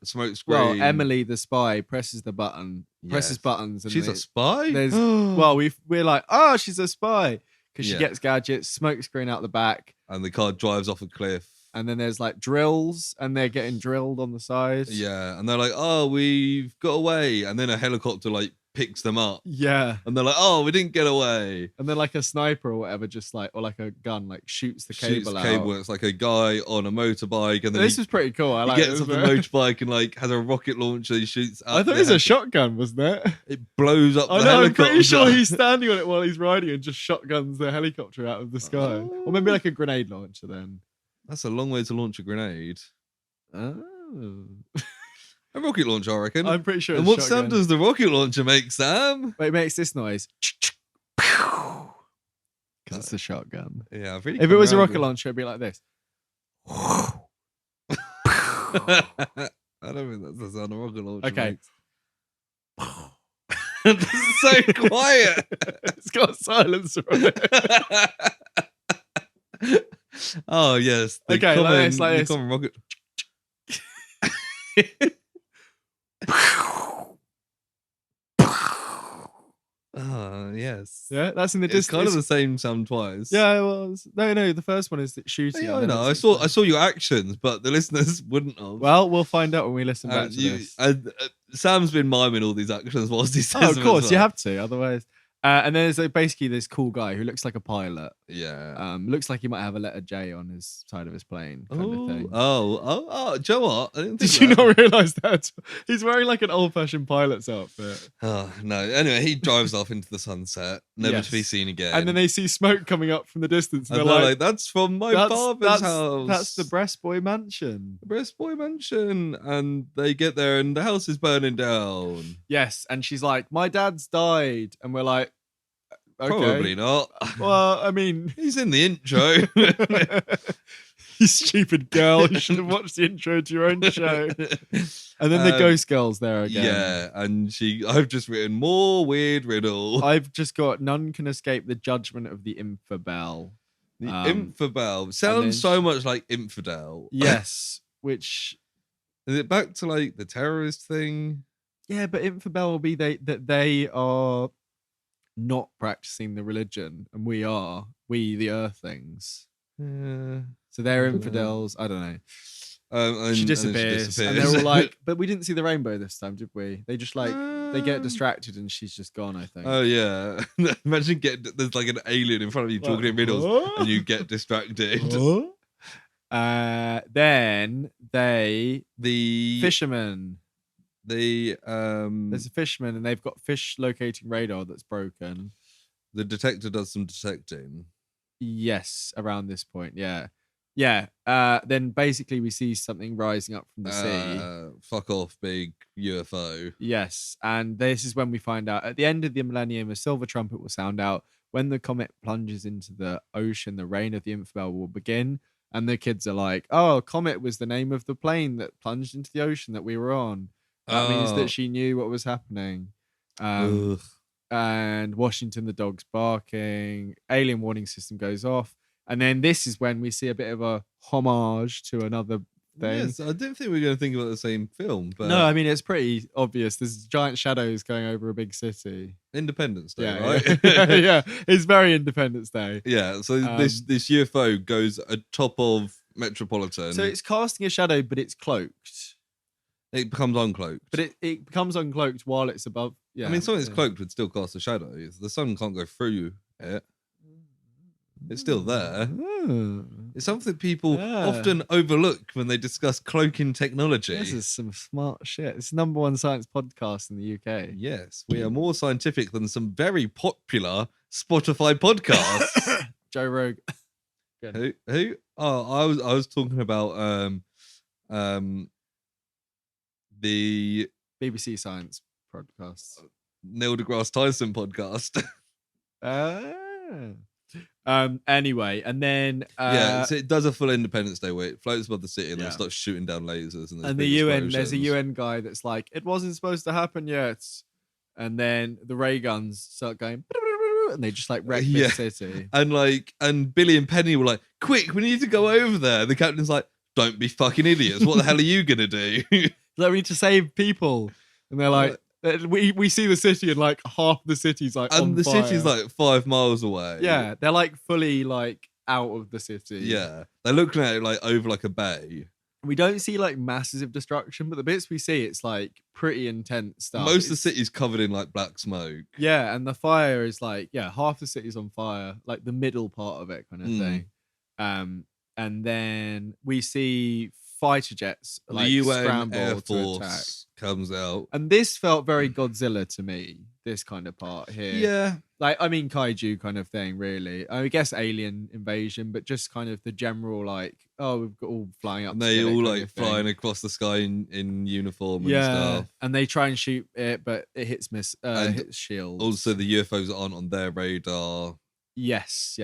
smoke screen. Well, Emily, the spy, presses the button, presses buttons. And she's a spy? We're like, oh, she's a spy. Because she gets gadgets, smoke screen out the back. And the car drives off a cliff. And then there's like drills, and they're getting drilled on the side. Yeah, and they're like, oh, we've got away. And then a helicopter like picks them up. Yeah. And they're like, oh, we didn't get away. And then like a sniper or whatever, or like a gun, like shoots the cable out. It's like a guy on a motorbike. And then this is pretty cool. I like he gets off the motorbike and like has a rocket launcher. He shoots out. I thought it was a shotgun, wasn't it? It blows up the helicopter. I'm pretty sure he's standing on it while he's riding and just shotguns the helicopter out of the sky. Or maybe like a grenade launcher then. That's a long way to launch a grenade. Oh. A rocket launcher, I reckon. I'm pretty sure. And what sound does the rocket launcher make, Sam? But it makes this noise. Because it's a shotgun. Yeah, I've really. If it was a rocket launcher, it'd be like this. I don't think that's the sound a rocket launcher makes. This is so quiet. It's got a silencer on it. Oh yes. Okay, like this. Common rocket. Oh yes. Yeah, that's in the distance. It's kind of the same sound twice. Yeah, it was. No. The first one is shooting. Yeah, I know. I saw your actions, but the listeners wouldn't have. Well, we'll find out when we listen back to this. Sam's been miming all these actions whilst he says them. Oh, of course, you have to. Otherwise. And then there's basically this cool guy who looks like a pilot. Yeah. Looks like he might have a letter J on his side of his plane kind of thing. Oh, do you know what? Did you not realise that? He's wearing like an old-fashioned pilot's outfit. Oh, no. Anyway, he drives off into the sunset, never to be seen again. And then they see smoke coming up from the distance. And they're like, that's from my father's house. That's the Brest Boy Mansion. The Brest Boy Mansion. And they get there and the house is burning down. Yes. And she's like, my dad's died. And we're like, okay. Probably not. Well, I mean... He's in the intro. You stupid girl. You should have watched the intro to your own show. And then the ghost girl's there again. Yeah, and I've just written more weird riddle. I've just got none can escape the judgment of the infidel. The infidel. Sounds so much like infidel. Yes, which... Is it back to like the terrorist thing? Yeah, but infidel will be that they are... not practicing the religion, and we the earthlings. So they're infidels. I don't know. She disappears, and they're all like, "But we didn't see the rainbow this time, did we?" They just like they get distracted, and she's just gone. I think. Oh yeah! Imagine there's like an alien in front of you talking in riddles, and you get distracted. Then the fishermen. There's a fisherman and they've got fish locating radar that's broken. The detector does some detecting. Yes, around this point, yeah. Then basically we see something rising up from the sea. Fuck off, big UFO. Yes, and this is when we find out at the end of the millennium, a silver trumpet will sound out. When the comet plunges into the ocean, the reign of the infidel will begin. And the kids are like, "Oh, comet was the name of the plane that plunged into the ocean that we were on." That means that she knew what was happening. And Washington, the dog's barking. Alien warning system goes off. And then this is when we see a bit of a homage to another thing. Yes, I didn't think we were going to think about the same film. But no, I mean, it's pretty obvious. There's giant shadows going over a big city. Independence Day, right? Yeah, it's very Independence Day. Yeah, so this UFO goes atop of Metropolitan. So it's casting a shadow, but it's cloaked. It becomes uncloaked. But it becomes uncloaked while it's above. Yeah. I mean, something that's cloaked would still cast a shadow. The sun can't go through it. It's still there. It's something people often overlook when they discuss cloaking technology. This is some smart shit. It's the #1 science podcast in the UK. Yes, we are more scientific than some very popular Spotify podcasts. Joe Rogan. Who? Oh, I was talking about the BBC Science podcast, Neil deGrasse Tyson podcast. Anyway, and then so it does a full Independence Day where it floats above the city and then it starts shooting down lasers and the UN. There's a UN guy that's like, it wasn't supposed to happen yet, and then the ray guns start going, and they just like wreck the city. And Billy and Penny were like, quick, we need to go over there. The captain's like, don't be fucking idiots. What the hell are you gonna do? Like, we need to save people. And they're like, we see the city and like half the city's like on the fire. City's like 5 miles away. Yeah, they're like fully like out of the city. Yeah, they're looking at it like over like a bay. We don't see like massive destruction, but the bits we see, it's like pretty intense stuff. Most of the city's covered in like black smoke. Yeah, and the fire is like, half the city's on fire, like the middle part of it kind of thing. And then we see fighter jets like the UN scramble Air to Force attack. Comes out. And this felt very Godzilla to me, this kind of part here. Yeah. Like, I mean, kaiju kind of thing, really. I guess alien invasion, but just kind of the general, like, we've got all flying up. And they all like flying across the sky in uniform and stuff. And they try and shoot it, but it hits hits shields. Also, the UFOs aren't on their radar. Yes.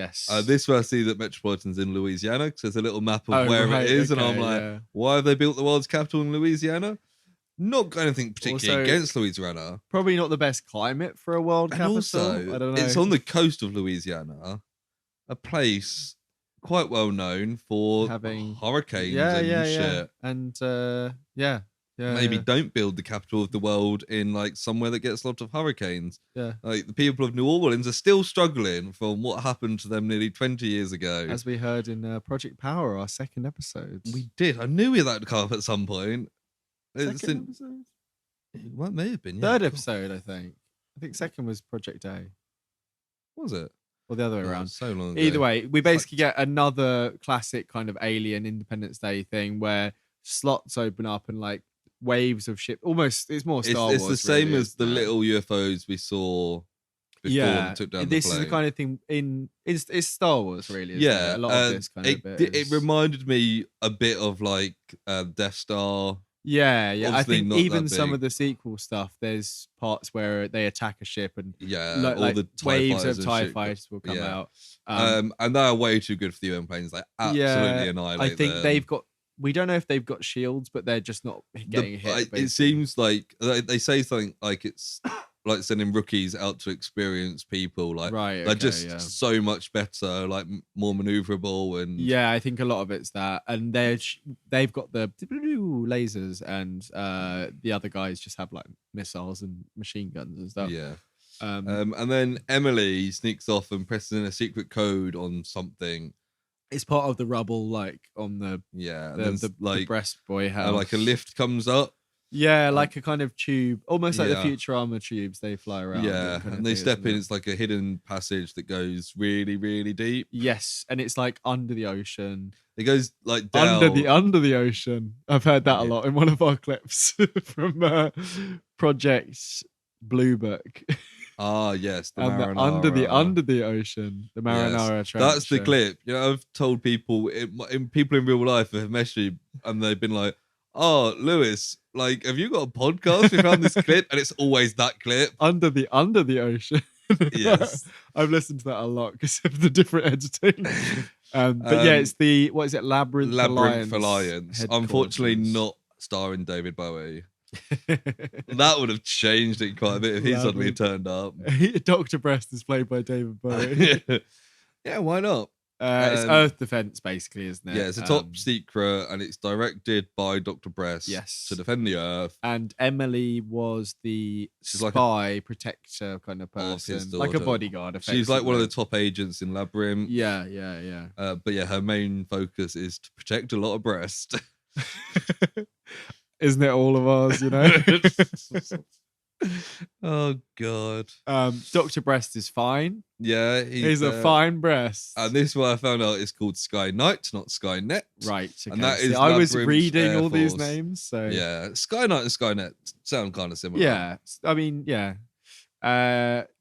This where I see that Metropolitan's in Louisiana, because there's a little map of where it is, and I'm like, why have they built the world's capital in Louisiana? Not got anything particularly against Louisiana. Probably not the best climate for a world capital. Also, I don't know. It's on the coast of Louisiana, a place quite well known for having hurricanes and shit. And maybe don't build the capital of the world in like somewhere that gets a lot of hurricanes. Yeah. Like the people of New Orleans are still struggling from what happened to them nearly 20 years ago. As we heard in Project Power, our second episode. We did. I knew we had that come up at some point. Second episode? Well, it may have been. Third episode, I think. I think second was Project A. Was it? Or the other way around. So long ago. Either way, we basically get another classic kind of alien Independence Day thing where slots open up and like waves of ship. Almost, it's more Star Wars. It's the same really, as the little UFOs we saw before and took down the plane. This is the kind of thing it's Star Wars, really. Isn't it? A lot of this kind of bit. It reminded me a bit of like Death Star. Yeah. Obviously I think even some big. of the sequel stuff, there's parts where they attack a ship and all like the waves of TIE fighters will come out. And they're way too good for the UN planes. They absolutely annihilate I think them. they've got. We don't know if they've got shields, but they're just not getting hit. Basically. It seems like they say something like it's like sending rookies out to experience people. Like they're just so much better, like more maneuverable and I think a lot of it's that, and they've got the lasers, and the other guys just have like missiles and machine guns and stuff. And then Emily sneaks off and presses in a secret code on something. It's part of the rubble, like on the the breast boy house. Like a lift comes up. Yeah, like a kind of tube, almost like the Futurama tubes they fly around. Yeah, and they step in. It's like a hidden passage that goes really, really deep. Yes, and it's like under the ocean. It goes like down. Under the ocean. I've heard that a lot in one of our clips from Project Blue Book. Ah, yes, the Marinara. Under the ocean, the Marinara trench. That's the clip. You know, I've told people, people in real life have messaged me, and they've been like, "Oh, Lewis, like, have you got a podcast? We found this clip," and it's always that clip. Under the ocean. Yes, I've listened to that a lot because of the different editing. But it's the Labyrinth Alliance. Unfortunately, not starring David Bowie. That would have changed it quite a bit if he suddenly turned up. Dr. Brest is played by David Bowie. Yeah, why not? It's Earth Defense, basically, isn't it? Yeah, it's a top secret, and it's directed by Dr. Brest to defend the Earth. And Emily was the spy protector kind of person, like a bodyguard. She's like one of the top agents in Labyrinth. Yeah. But her main focus is to protect a lot of Brest. Isn't it all of ours, you know? Oh, God. Dr. Brest is fine. Yeah. He's a fine Brest. And this is what I found out it's called Sky Knight, not Skynet. Right. Okay. And that is I was reading Air all Force. these names. So yeah. Sky Knight and Skynet sound kind of similar. Yeah. I mean, yeah.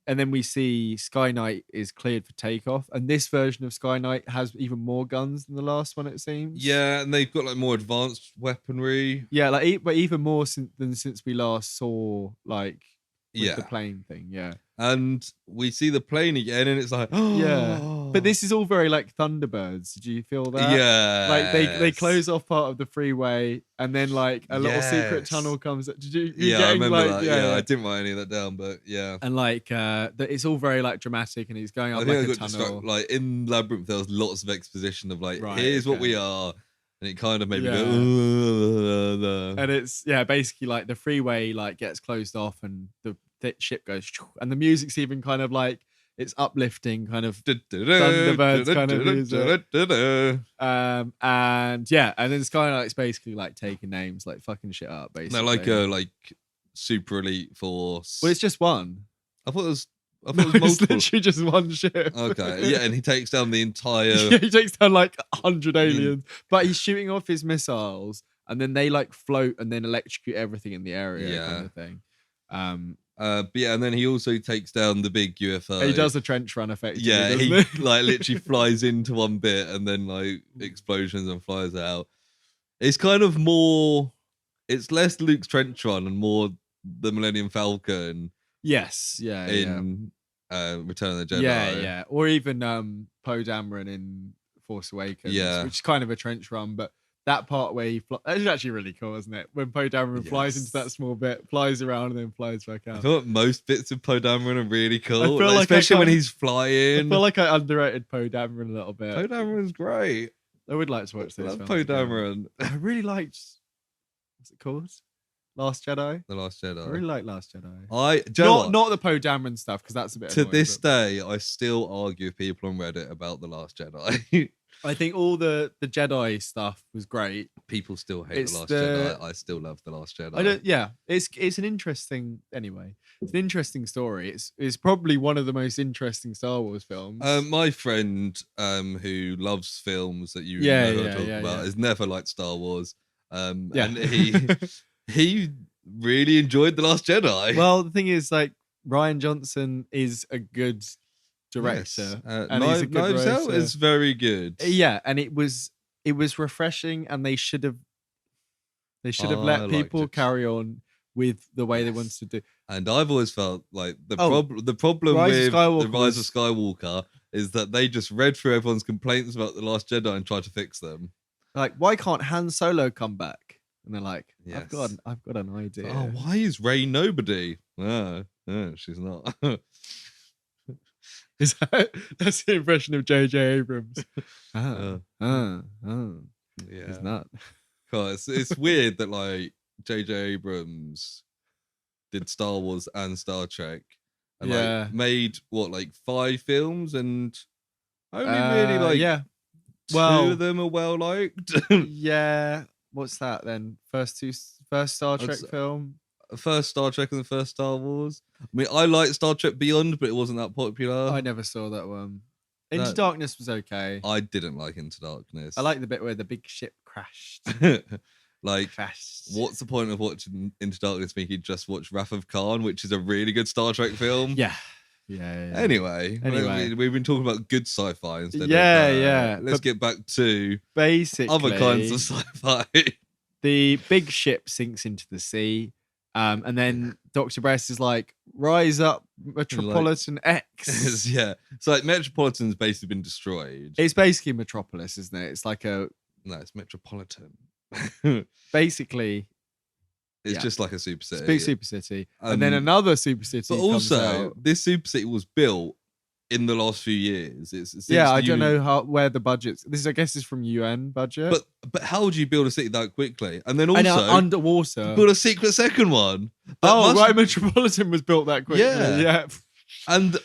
And then we see Sky Knight is cleared for takeoff, and this version of Sky Knight has even more guns than the last one, it seems. Yeah, and they've got like more advanced weaponry. Yeah, but even more since we last saw like with the plane thing. Yeah. And we see the plane again, and it's like, But this is all very like Thunderbirds. Did you feel that? Yeah. Like they close off part of the freeway, and then like a little secret tunnel comes. Did you? I remember that. Yeah, I didn't write any of that down, but yeah. And like it's all very like dramatic, and he's going up like a tunnel. Like in Labyrinth, there was lots of exposition of like, here's what we are. And it kind of made me go, and it's basically like the freeway like gets closed off, and the ship goes, and the music's even kind of like it's uplifting, kind of Thunderbirds kind of music. And then it's kind of like it's basically like taking names, like fucking shit up, basically. They're like super elite force. Well, it's just one. I thought it was multiple. It's literally just one ship. Okay, yeah, and he takes down the entire. He takes down like 100 aliens, but he's shooting off his missiles, and then they like float and then electrocute everything in the area, kind of thing. But and then he also takes down the big UFO. He does a trench run effectively. Yeah, he like literally flies into one bit and then like explosions and flies out. It's kind of more. It's less Luke's trench run and more the Millennium Falcon. Yes, in Return of the Jedi. Yeah. Or even Poe Dameron in Force Awakens, which is kind of a trench run, but that part where he flies, it's actually really cool, isn't it? When Poe Dameron flies into that small bit, flies around and then flies back out. I feel like most bits of Poe Dameron are really cool, especially when he's flying. I feel like I underrated Poe Dameron a little bit. Poe Dameron's great. I would like to watch this. I love Poe Dameron. I really liked, what's it called? Last Jedi. The Last Jedi. I really like Last Jedi. Not the Poe Dameron stuff, because that's a bit. To this day, I still argue with people on Reddit about the Last Jedi. I think all the Jedi stuff was great. People still hate the Last Jedi. I still love the Last Jedi. It's an interesting It's an interesting story. It's probably one of the most interesting Star Wars films. My friend who loves films that you know who I talk about has never liked Star Wars. And he really enjoyed The Last Jedi. Well, the thing is, like, Rian Johnson is a good director. Yes. And he's a good Knives Out is very good. Yeah, and it was refreshing, and they should have let people carry on with the way they wanted to do. And I've always felt like the problem with The Rise of Skywalker is that they just read through everyone's complaints about The Last Jedi and tried to fix them. Like, why can't Han Solo come back? And they're like, I've got an idea. Oh, why is Rey nobody? She's not. That's the impression of J.J. Abrams. Yeah. He's not. It's weird that like J.J. Abrams did Star Wars and Star Trek and like made 5 films and only really two of them are well liked. Yeah. What's that then? First Star Trek film? First Star Trek and the first Star Wars. I mean, I liked Star Trek Beyond, but it wasn't that popular. I never saw that one. Into Darkness was okay. I didn't like Into Darkness. I like the bit where the big ship crashed. What's the point of watching Into Darkness when you could just watch Wrath of Khan, which is a really good Star Trek film? Yeah. Anyway, we've been talking about good sci-fi instead. Let's get back to basically other kinds of sci-fi. The big ship sinks into the sea, and then Dr. Brest is like, "Rise up, Metropolitan X." Yeah, so like Metropolitan's basically been destroyed. It's basically Metropolis, isn't it? It's like it's Metropolitan. Basically. It's just like a super city. Big super city. And then another super city. But also, this super city was built in the last few years. I don't know where the budget's. This, I guess, is from UN budget. But how would you build a city that quickly? And then also underwater. Build a secret second one. Metropolitan was built that quickly. Yeah. And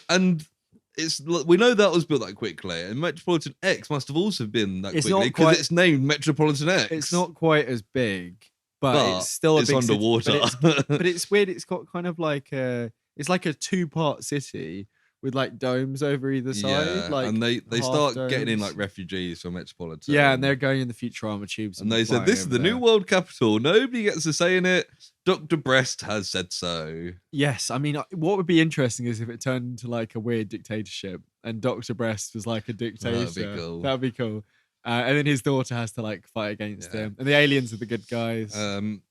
we know that was built that quickly, and Metropolitan X must have also been that quickly because it's named Metropolitan X. It's not quite as big. But it's still a big underwater. But it's weird. It's got kind of like it's like a 2-part city with like domes over either side. Like, and they start getting in like refugees from Metropolitan. Yeah, and they're going in the Futurama tubes. And they said, "This is the new world capital. Nobody gets a say in it. Dr. Brest has said so." Yes, I mean, what would be interesting is if it turned into like a weird dictatorship, and Dr. Brest was like a dictator. That'd be cool. That'd be cool. And then his daughter has to like fight against him. And the aliens are the good guys.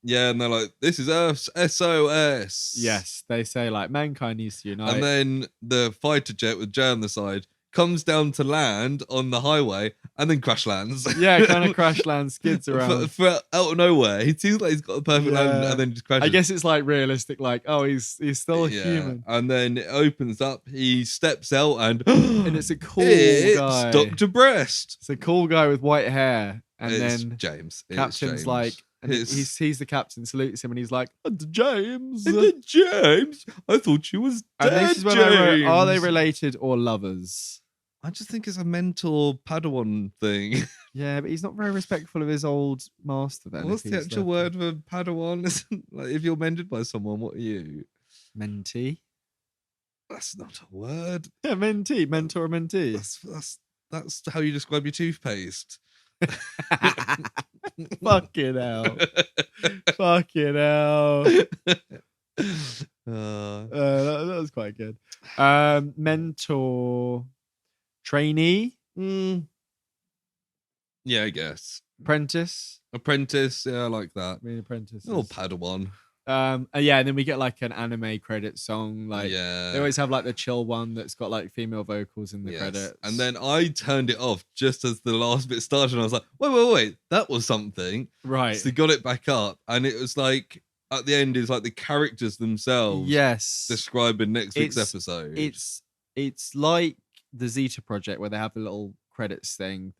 Yeah, and they're like, this is Earth's SOS. Yes, they say like mankind needs to unite. And then the fighter jet with Jay on the side comes down to land on the highway and then crash lands. Yeah, kind of crash lands, skids around. For out of nowhere. He seems like he's got a perfect land and then just crashes. I guess it's like realistic, like, oh, he's still human. And then it opens up, he steps out and it's a cool guy. It's Dr. Brest. It's a cool guy with white hair. And it's then James. Captain's like, and he sees the captain, salutes him, and he's like, James. James. I thought you was dead, and this is when James. Are they related or lovers? I just think it's a mentor Padawan thing. Yeah, but he's not very respectful of his old master then. What's the actual word for Padawan? Like, if you're mentored by someone, what are you? Mentee? That's not a word. Yeah, mentee. Mentor, mentee. That's how you describe your toothpaste. Fucking hell. Fucking hell. That was quite good. Mentor... Trainee? Yeah, I guess. Apprentice? Yeah, I like that. I mean, apprentice. Oh, Padawan. And then we get like an anime credit song. Like, they always have like the chill one that's got like female vocals in the credits. And then I turned it off just as the last bit started, and I was like, wait, that was something. Right. So got it back up, and it was like, at the end, it's like the characters themselves describing next week's episode. It's like the Zeta Project where they have the little credits thing,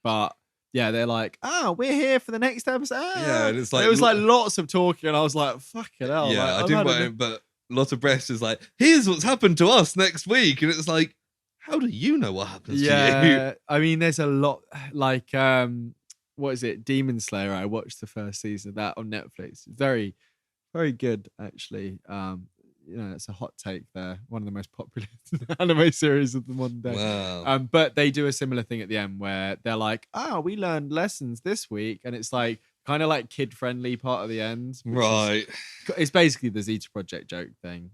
but they're like, we're here for the next episode. And it's like it was like lots of talking, and I was like, fucking hell. Yeah, like, I didn't want it, but Lotta Brest is like, here's what's happened to us next week, and it's like, how do you know what happens to you? I mean, there's a lot like what is it, Demon Slayer? I watched the first season of that on Netflix. Very, very good actually. It's a hot take there. One of the most popular anime series of the modern day. Wow. But they do a similar thing at the end where they're like, we learned lessons this week. And it's like kind of like kid-friendly part of the end. Right. It's basically the Zeta Project joke thing.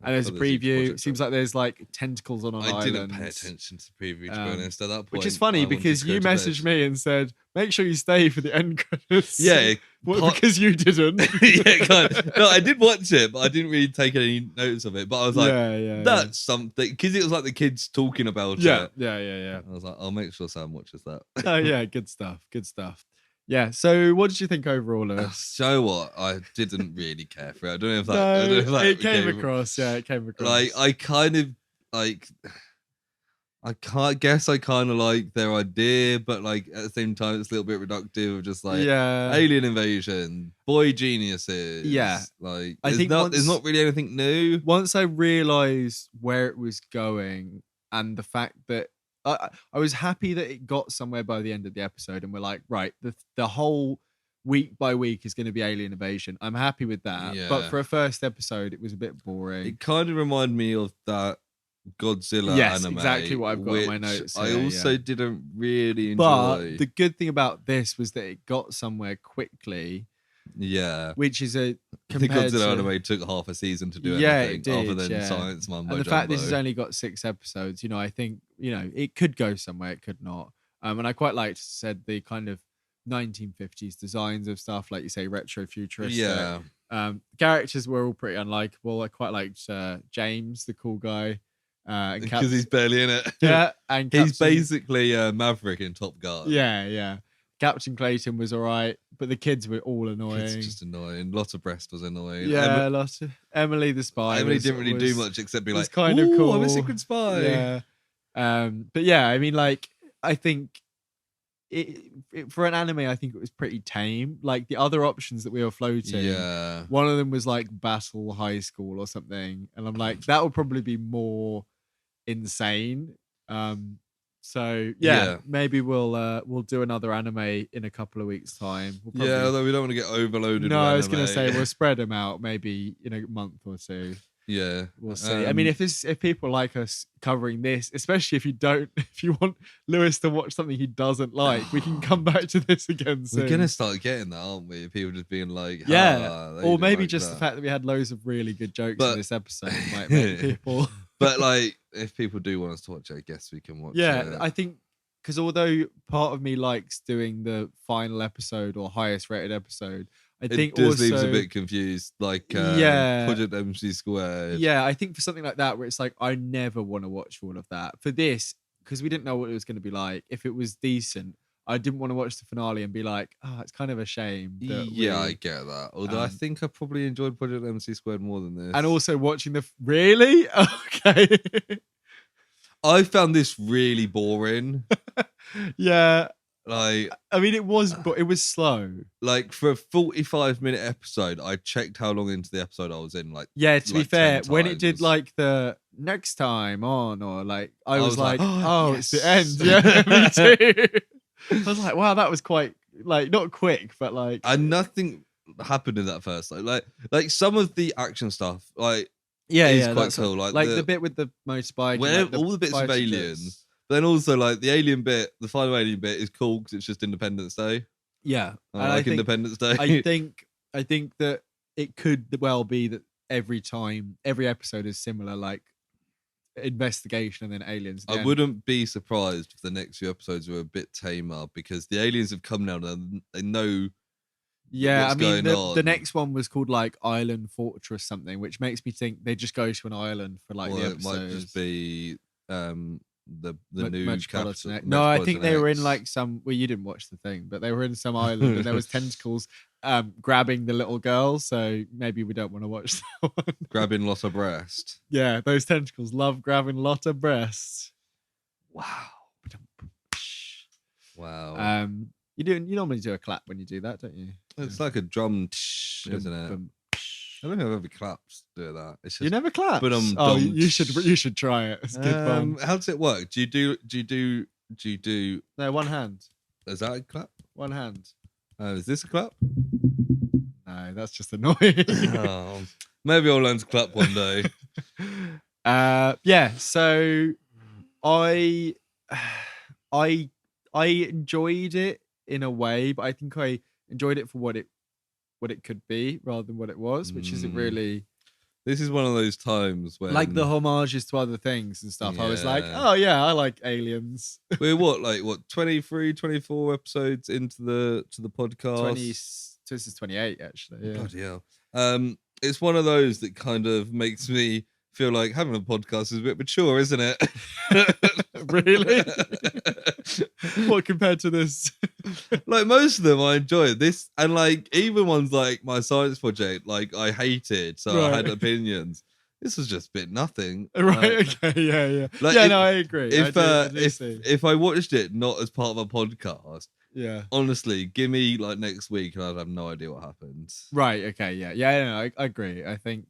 And there's a preview. It seems like there's like tentacles on an island. I didn't pay attention to the preview, to be honest, at that point. Which is funny because you messaged me and said, make sure you stay for the end credits. Yeah. Because you didn't. Kind of. No, I did watch it, but I didn't really take any notice of it. But I was like, that's something. Because it was like the kids talking about it. Yeah. I was like, I'll make sure Sam watches that. Oh, yeah. Good stuff. Yeah. So, what did you think overall, Lewis? You know what? I didn't really care for it. I don't know if that. No, I don't know if that it came across. Yeah, it came across. Like, I kind of like. I guess I kind of like their idea, but like at the same time, it's a little bit reductive of just like alien invasion, boy geniuses. Yeah, like I think there's not really anything new. Once I realized where it was going and the fact that I was happy that it got somewhere by the end of the episode, and we're like, right, the whole week by week is going to be alien invasion. I'm happy with that. Yeah. But for a first episode, it was a bit boring. It kind of reminded me of that Godzilla anime. Exactly what I've got in my notes. I also didn't really enjoy. But the good thing about this was that it got somewhere quickly. Yeah. Which is I think Godzilla anime took half a season to do anything, it did, other than Science Mumbo And the Jumbo. fact this has only got 6 episodes, I think, it could go somewhere, it could not. And I quite liked, the kind of 1950s designs of stuff, like you say, retro futuristic. Yeah. Characters were all pretty unlikable. I quite liked James, the cool guy. Because he's barely in it. Yeah. And he's basically Maverick in Top Gun. Yeah. Captain Clayton was all right, but the kids were all annoying. It's just annoying. Lotta Brest was annoying. Yeah, Emily the spy. Emily didn't really do much except be like, kind of cool. I'm a secret spy. Yeah. But yeah, I mean, like, I think for an anime, I think it was pretty tame. Like the other options that we were floating, one of them was like Battle High School or something, and I'm like, that would probably be more insane. So maybe we'll do another anime in a couple of weeks' time. Although we don't want to get overloaded. No, I was going to say we'll spread them out maybe in a month or two. Yeah, we'll see. I mean, if people like us covering this, especially if you want Lewis to watch something he doesn't like, we can come back to this again soon. We're gonna start getting that, aren't we? People just being like, or maybe like just the fact that we had loads of really good jokes in this episode might make people. But like, if people do want us to watch it, I guess we can watch it. Yeah, I think because although part of me likes doing the final episode or highest rated episode, I think it just also leaves a bit confused, like Project MC Squared. Yeah, I think for something like that, where it's like I never want to watch all of that. For this, because we didn't know what it was going to be like. If it was decent, I didn't want to watch the finale and be like, oh, it's kind of a shame. I get that. Although I think I probably enjoyed Project MC Squared more than this. And also watching really? Okay. I found this really boring. Yeah. Like, I mean, it was slow. Like, for a 45-minute episode, I checked how long into the episode I was in. Like, yeah, to be fair, when it did like the next time on, or like, I was like, oh, yes. It's the end. Yeah, me too. I was like, wow, that was quite like not quick, but like, and nothing happened in that first. Like some of the action stuff, like, is quite cool. Like the bit with the motorbike, when all the bits of aliens. Then also, like, the alien bit, the final alien bit is cool because it's just Independence Day. Yeah, I think Independence Day. I think that it could well be that every episode is similar, like investigation and then aliens. I wouldn't be surprised if the next few episodes were a bit tamer because the aliens have come now and they know. Yeah, I mean, the next one was called like Island Fortress something, which makes me think they just go to an island for like the episodes. It might just be the new capital. No, I think they were in like some. Well, you didn't watch the thing, but they were in some island and there was tentacles grabbing the little girl. So maybe we don't want to watch that one. Grabbing Lotta Brest. Yeah, those tentacles love grabbing Lotta Brest. Wow. Wow. You normally do a clap when you do that, don't you? It's like a drum, isn't it? I don't think I've ever clapped to do that. It's just, you never clapped? But you should try it. It's good fun. How does it work? Do you do? No, one hand. Is that a clap? One hand. Is this a clap? No, that's just annoying. Maybe I'll learn to clap one day. Yeah. So I enjoyed it in a way, but I think I enjoyed it for what it could be rather than what it was, which isn't really. This is one of those times when, like, the homages to other things and stuff. Yeah. I was like, oh yeah, I like aliens. We're what 23, 24 episodes into the podcast. This is 28 actually. Yeah. Bloody hell. It's one of those that kind of makes me feel like having a podcast is a bit mature, isn't it? Really? What compared to this? Like, most of them I enjoyed this, and like even ones like my science project, like I hated, so I had opinions. This was just a bit nothing. Right, okay, yeah. Like, I agree. If I watched it not as part of a podcast, yeah, honestly, give me like next week and I'd have no idea what happens. Right, okay, yeah, I agree. I think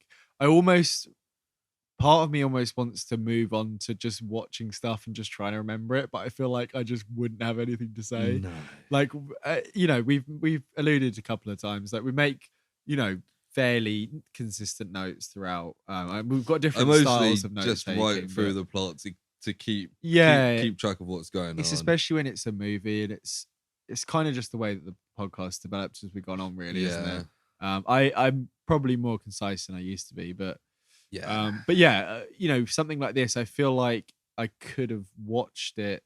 part of me almost wants to move on to just watching stuff and just trying to remember it, but I feel like I just wouldn't have anything to say. No. Like, we've alluded a couple of times that we make, fairly consistent notes throughout. We've got different styles of notes. Just write through the plot to keep track of what's going on. It's especially when it's a movie, and it's kind of just the way that the podcast develops as we've gone on, really, isn't it? I'm probably more concise than I used to be, but something like this, I feel like I could have watched it.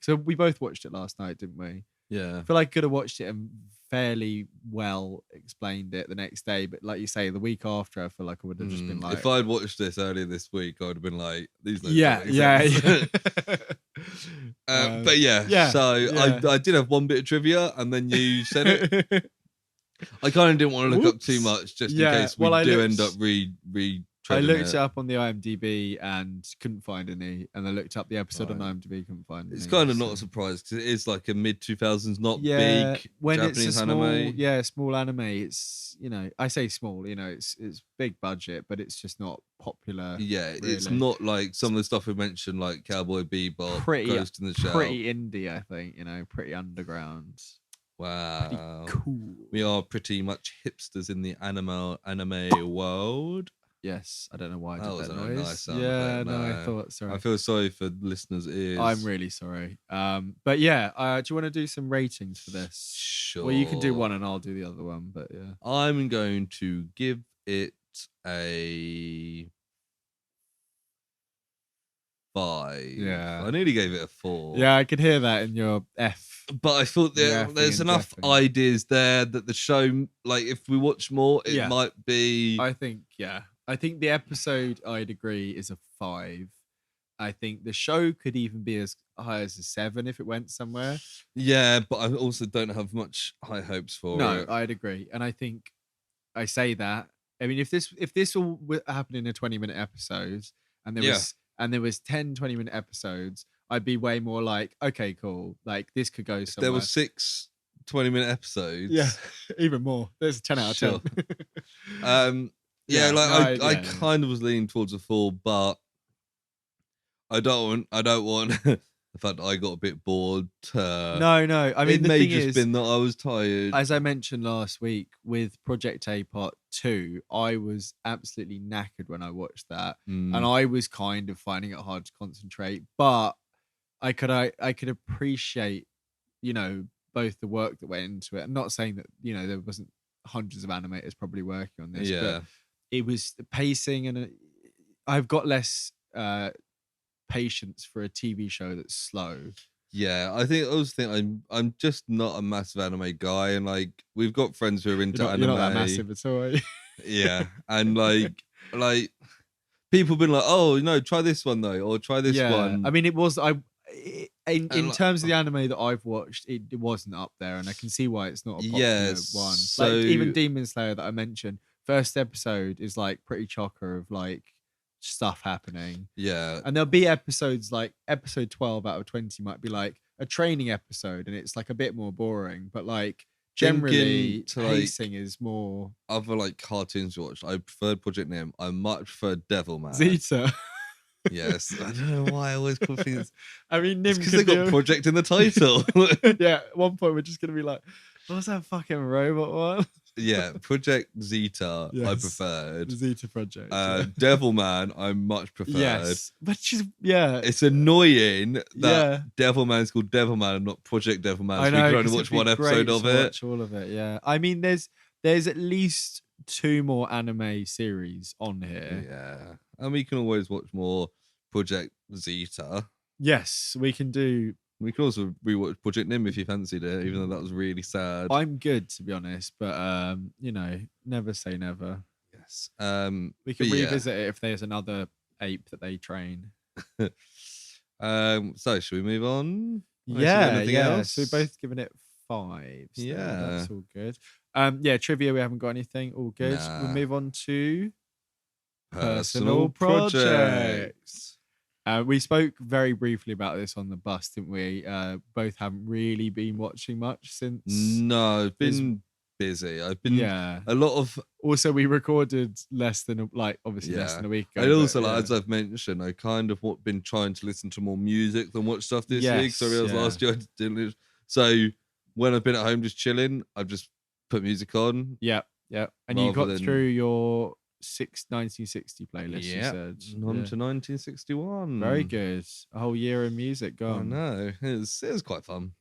So we both watched it last night, didn't we? Yeah. I feel like I could have watched it and fairly well explained it the next day, but like you say, the week after, I feel like I would have just been like, if I'd watched this earlier this week, I would have been like, these notes but I did have one bit of trivia, and then you said it. I kind of didn't want to look up too much, just in case we end up I looked it up on the IMDb and couldn't find any, and I looked up the episode on IMDb, couldn't find any. It's kind of not a surprise because it is like a mid-2000s, not big when Japanese it's a anime. Small anime. It's I say small, it's big budget, but it's just not popular. Yeah, really. It's not like some of the stuff we mentioned, like Cowboy Bebop, Ghost in the Shell. Pretty indie, I think. Pretty underground. Wow, pretty cool. We are pretty much hipsters in the anime world. Yes, I don't know why I did that noise. Nice sound I thought. Sorry, I feel sorry for listeners' ears. I'm really sorry. But yeah, do you want to do some ratings for this? Sure. Well, you can do one and I'll do the other one. But yeah, I'm going to give it a 5. Yeah. I nearly gave it a 4. Yeah, I could hear that in your F. But I thought there's enough ideas there that the show, like, if we watch more, it might be... I think the episode, I'd agree, is a 5. I think the show could even be as high as a 7 if it went somewhere. Yeah, but I also don't have much high hopes for it. No, I'd agree. And I think I say that. I mean, if this all happened in a 20-minute episode and there was 10 20-minute episodes, I'd be way more like, okay, cool. Like, this could go somewhere. There were 6 20-minute episodes. Yeah, even more. There's a 10 out of 10. I kind of was leaning towards a 4, but I don't want the fact that I got a bit bored. No. I mean, it may just been that I was tired. As I mentioned last week with Project A Part 2, I was absolutely knackered when I watched that, and I was kind of finding it hard to concentrate. But I could appreciate, both the work that went into it. I'm not saying that there wasn't hundreds of animators probably working on this, but it was the pacing, and I've got less patience for a TV show that's slow. Yeah, I also think I'm just not a massive anime guy, and like we've got friends who are into anime. You're not that massive at all, are you? Yeah, and like people have been like, oh try this one though, or try this one. I mean, it was in terms of the anime that I've watched, it wasn't up there, and I can see why it's not a popular one. So like, even Demon Slayer that I mentioned, first episode is like pretty chocker of like stuff happening. Yeah. And there'll be episodes like episode 12 out of 20 might be like a training episode, and it's like a bit more boring, but like generally pacing is more. Other like cartoons you watched, I preferred Project Nim. I much preferred Devilman. Zeta. Yes. I don't know why I always call things. I mean, Nim because they got Project in the title. Yeah, at one point we're just gonna be like, what was that fucking robot one? Yeah, Project Zeta, I preferred. The Zeta Project. Devilman, I much preferred. Yes, but it's annoying that Devilman's called Devilman and not Project Devilman. So I know, we can only watch one episode of it. Watch all of it. Yeah, I mean, there's at least 2 more anime series on here. Yeah, and we can always watch more Project Zeta. Yes, we can do. We could also rewatch Project Nim if you fancied it, even though that was really sad. I'm good, to be honest, but never say never. Yes. We can revisit it if there's another ape that they train. So should we move on? Else? So we're both giving it 5. So that's all good. Trivia, we haven't got anything. All good. We'll move on to personal projects. We spoke very briefly about this on the bus, didn't we? Both haven't really been watching much since. No, I've been busy. I've been a lot of. Also, we recorded less than a week ago. And also, as I've mentioned, I kind of been trying to listen to more music than watch stuff this week. So I realized last year I didn't. So when I've been at home just chilling, I've just put music on. Yeah. And you got through your 1960 playlist. You said on to 1961. Very good. A whole year of music gone. I know. It was quite fun.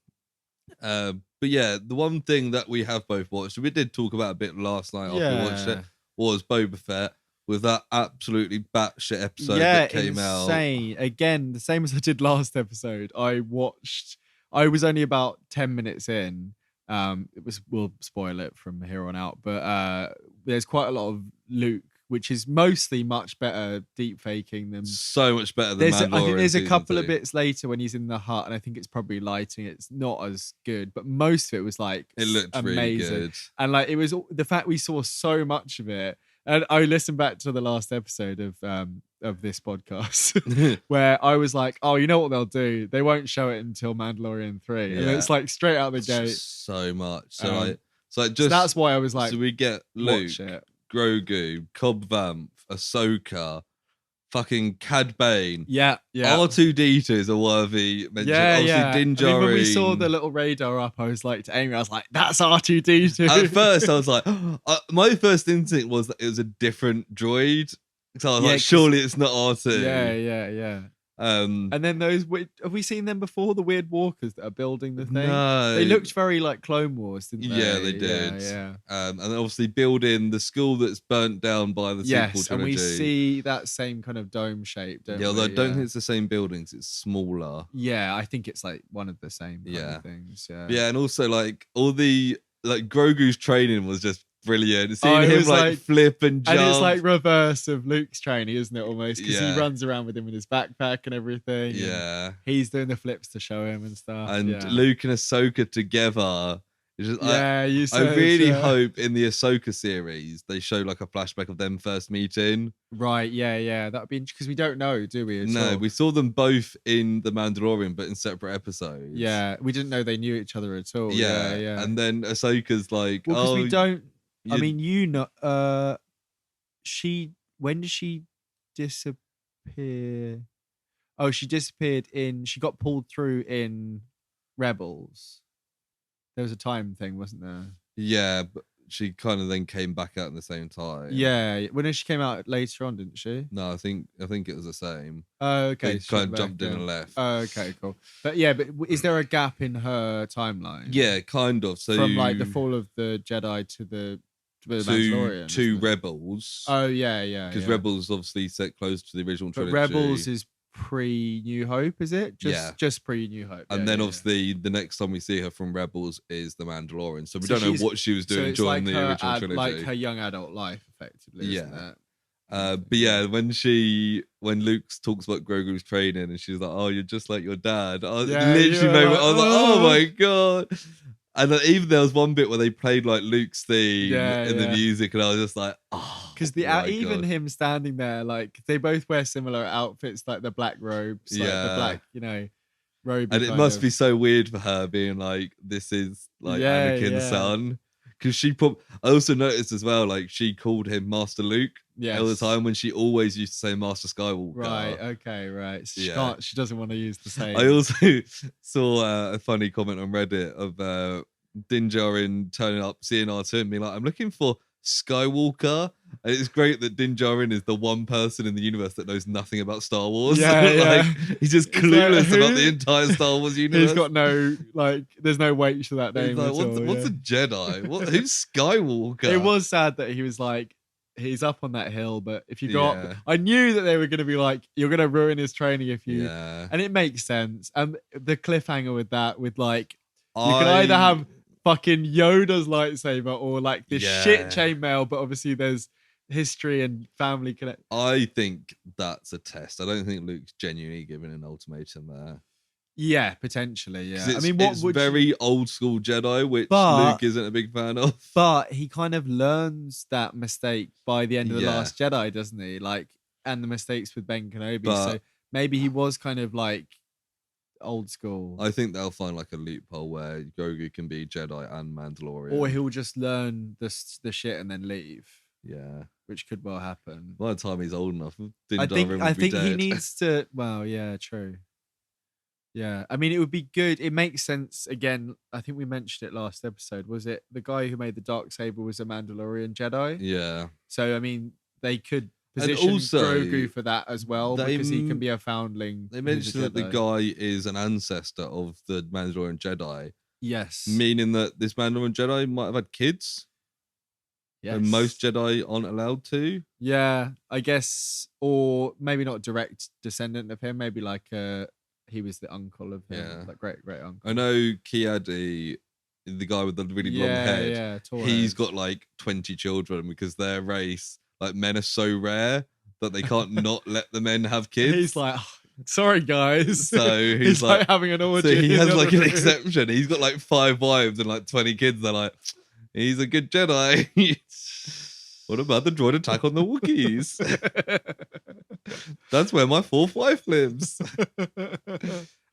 But yeah, the one thing that we have both watched, we did talk about a bit last night after we watched it, was Boba Fett with that absolutely batshit episode that came out. Insane. Again, the same as I did last episode. I was only about 10 minutes in. We'll spoil it from here on out, but there's quite a lot of Luke, which is mostly much better deep faking than. So much better than Mandalorian. I think there's a couple of bits later when he's in the hut, and I think it's probably lighting. It's not as good, but most of it was like it looked amazing. Really good. And like it was the fact we saw so much of it. And I listened back to the last episode of this podcast where I was like, oh, you know what they'll do? They won't show it until Mandalorian 3. And it's like straight out the gate. So much. So that's why I was like, so we get Luke, Grogu, Cobb Vanth, Ahsoka, fucking Cad Bane. Yeah. R2-D2 is a worthy mention. Obviously, Din Djarin. When we saw the little radar up, I was like to Amy, I was like, that's R2-D2. At first, I was like, my first instinct was that it was a different droid. So I was like, surely it's not R2. Yeah. And then those, have we seen them before? The weird walkers that are building the thing? No. They looked very like Clone Wars, didn't they? Yeah, they did. Yeah. And obviously building the school that's burnt down by the sequel trilogy. And we see that same kind of dome shape, don't we? Although I don't think it's the same buildings, it's smaller. Yeah, I think it's like one of the same kind of things. Yeah, and also like all the like Grogu's training was just brilliant. Seeing him like flip and jump. And it's like reverse of Luke's training, isn't it, almost? Because he runs around with him with his backpack and everything. Yeah. And he's doing the flips to show him and stuff. And Luke and Ahsoka together. Just, you said, I really hope in the Ahsoka series they show like a flashback of them first meeting. Right, yeah. That would be because we don't know, do we? No, we saw them both in The Mandalorian, but in separate episodes. Yeah, we didn't know they knew each other at all. Yeah. And then Ahsoka's like, because we don't. I mean, you know, when did she disappear? Oh, she disappeared she got pulled through in Rebels. There was a time thing, wasn't there? Yeah, but she kind of then came back out at the same time. Yeah, when she came out later on, didn't she? No, I think it was the same. Oh, okay. They kind of jumped in and left. Oh, okay, cool. But yeah, is there a gap in her timeline? Yeah, kind of. So from like the fall of the Jedi to the Mandalorian, to Rebels. Oh yeah. Because Rebels obviously set close to the original trilogy. But Rebels is pre-New Hope, is it? Just pre-New Hope. And then obviously the next time we see her from Rebels is the Mandalorian. So we don't know what she was doing during the original trilogy. Like her young adult life, effectively. Isn't it? But yeah, when Luke talks about Grogu's training and she's like, "Oh, you're just like your dad," I was like, "Oh my god." And then even there was one bit where they played like Luke's theme in the music, and I was just like, "Oh!" Because even him standing there, like they both wear similar outfits, like the black robes, like the black, robe. And it must be so weird for her being like, "This is like Anakin's son." Because I also noticed as well, like she called him Master Luke all the time when she always used to say Master Skywalker. Right. Okay. Right. So she doesn't want to use the same. I also saw a funny comment on Reddit of Din Djarin turning up, seeing R2 and being like, "I'm looking for Skywalker." And it's great that Din Djarin is the one person in the universe that knows nothing about Star Wars. He's just clueless about the entire Star Wars universe. He's got no there's no weight to that name. Like, what's a Jedi? Who's Skywalker? It was sad that he was like, he's up on that hill, but if you got, I knew that they were going to be like, you're going to ruin his training if you, and it makes sense. And the cliffhanger with that, with like, you can either have fucking Yoda's lightsaber or like this shit chainmail, but obviously there's history and family connect. I think that's a test. I don't think Luke's genuinely giving an ultimatum there. Yeah, potentially. Yeah, I mean, it's very old school Jedi, which Luke isn't a big fan of. But he kind of learns that mistake by the end of the Last Jedi, doesn't he? Like, and the mistakes with Ben Kenobi. So maybe he was kind of like old school. I think they'll find like a loophole where Grogu can be Jedi and Mandalorian, or he'll just learn the shit and then leave. Yeah, which could well happen. By the time he's old enough, I think he needs to. Well, yeah, true. Yeah, I mean, it would be good. It makes sense. Again, I think we mentioned it last episode. Was it the guy who made the Darksaber was a Mandalorian Jedi? Yeah. So, I mean, they could position Grogu for that as well, because he can be a foundling. They mentioned that the guy is an ancestor of the Mandalorian Jedi. Yes. Meaning that this Mandalorian Jedi might have had kids. Yes. And most Jedi aren't allowed to. Yeah, I guess. Or maybe not direct descendant of him. Maybe like he was the uncle of him. Like great uncle. I know Kiadi, the guy with the really long head. He's got like 20 children because their race, like men are so rare that they can't not let the men have kids. He's like, oh, sorry guys. So he's like having an orgy. So he has like an exception. He's got like 5 wives and like 20 kids. They're like, he's a good Jedi. What about the droid attack on the Wookiees? That's where my 4th wife lives.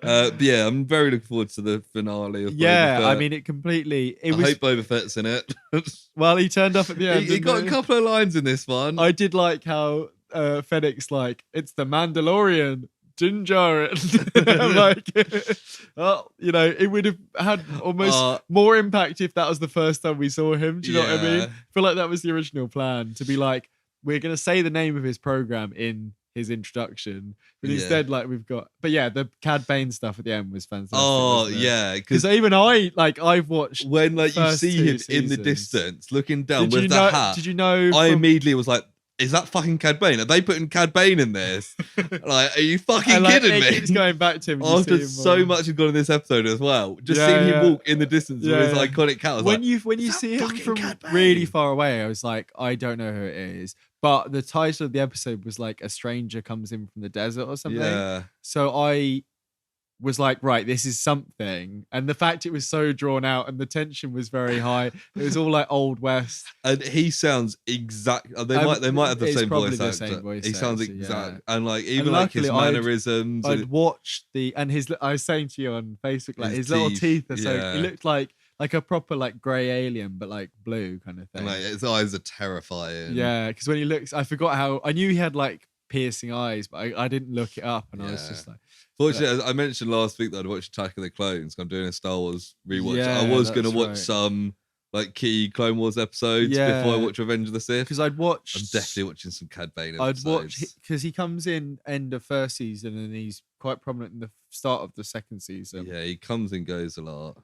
But yeah, I'm very looking forward to the finale of Boba Fett. I mean, I hope Boba Fett's in it. Well, he turned up at the end. He got a couple of lines in this one. I did like how Fennec's like, it's the Mandalorian. Din Djarin. I'm like, well, it would have had almost more impact if that was the first time we saw him. Do you know what I mean? I feel like that was the original plan, to be like, we're going to say the name of his program in his introduction, but instead like we've got. But yeah, the Cad Bane stuff at the end was fantastic. Oh yeah, because even I've watched when like you see him in the distance looking down with the hat. Did you know? I immediately was like, is that fucking Cad Bane? Are they putting Cad Bane in this? Like, are you fucking kidding me? It keeps going back to him. After so much has gone in this episode as well. Just seeing him walk in the distance with his iconic cat. When you see him from really far away, I was like, I don't know who it is. But the title of the episode was like, a stranger comes in from the desert or something. Yeah. So I was like, right, this is something. And the fact it was so drawn out and the tension was very high. It was all like Old West. And he sounds exact. They might have the same voice actor. He sounds exact. And like even like his mannerisms. I'd watched I was saying to you on Facebook, like his little teeth are so he looked like a proper like grey alien, but like blue kind of thing. And like his eyes are terrifying. Yeah, because when he looks, I forgot how I knew he had like piercing eyes, but I didn't look it up, and I was just like. Fortunately, I mentioned last week that I'd watched Attack of the Clones. I'm doing a Star Wars rewatch. Yeah, I was going to watch some like key Clone Wars episodes before I watch Revenge of the Sith. Because I'm definitely watching some Cad Bane episodes. I'd watch because he comes in end of first season and he's quite prominent in the start of the second season. Yeah, he comes and goes a lot.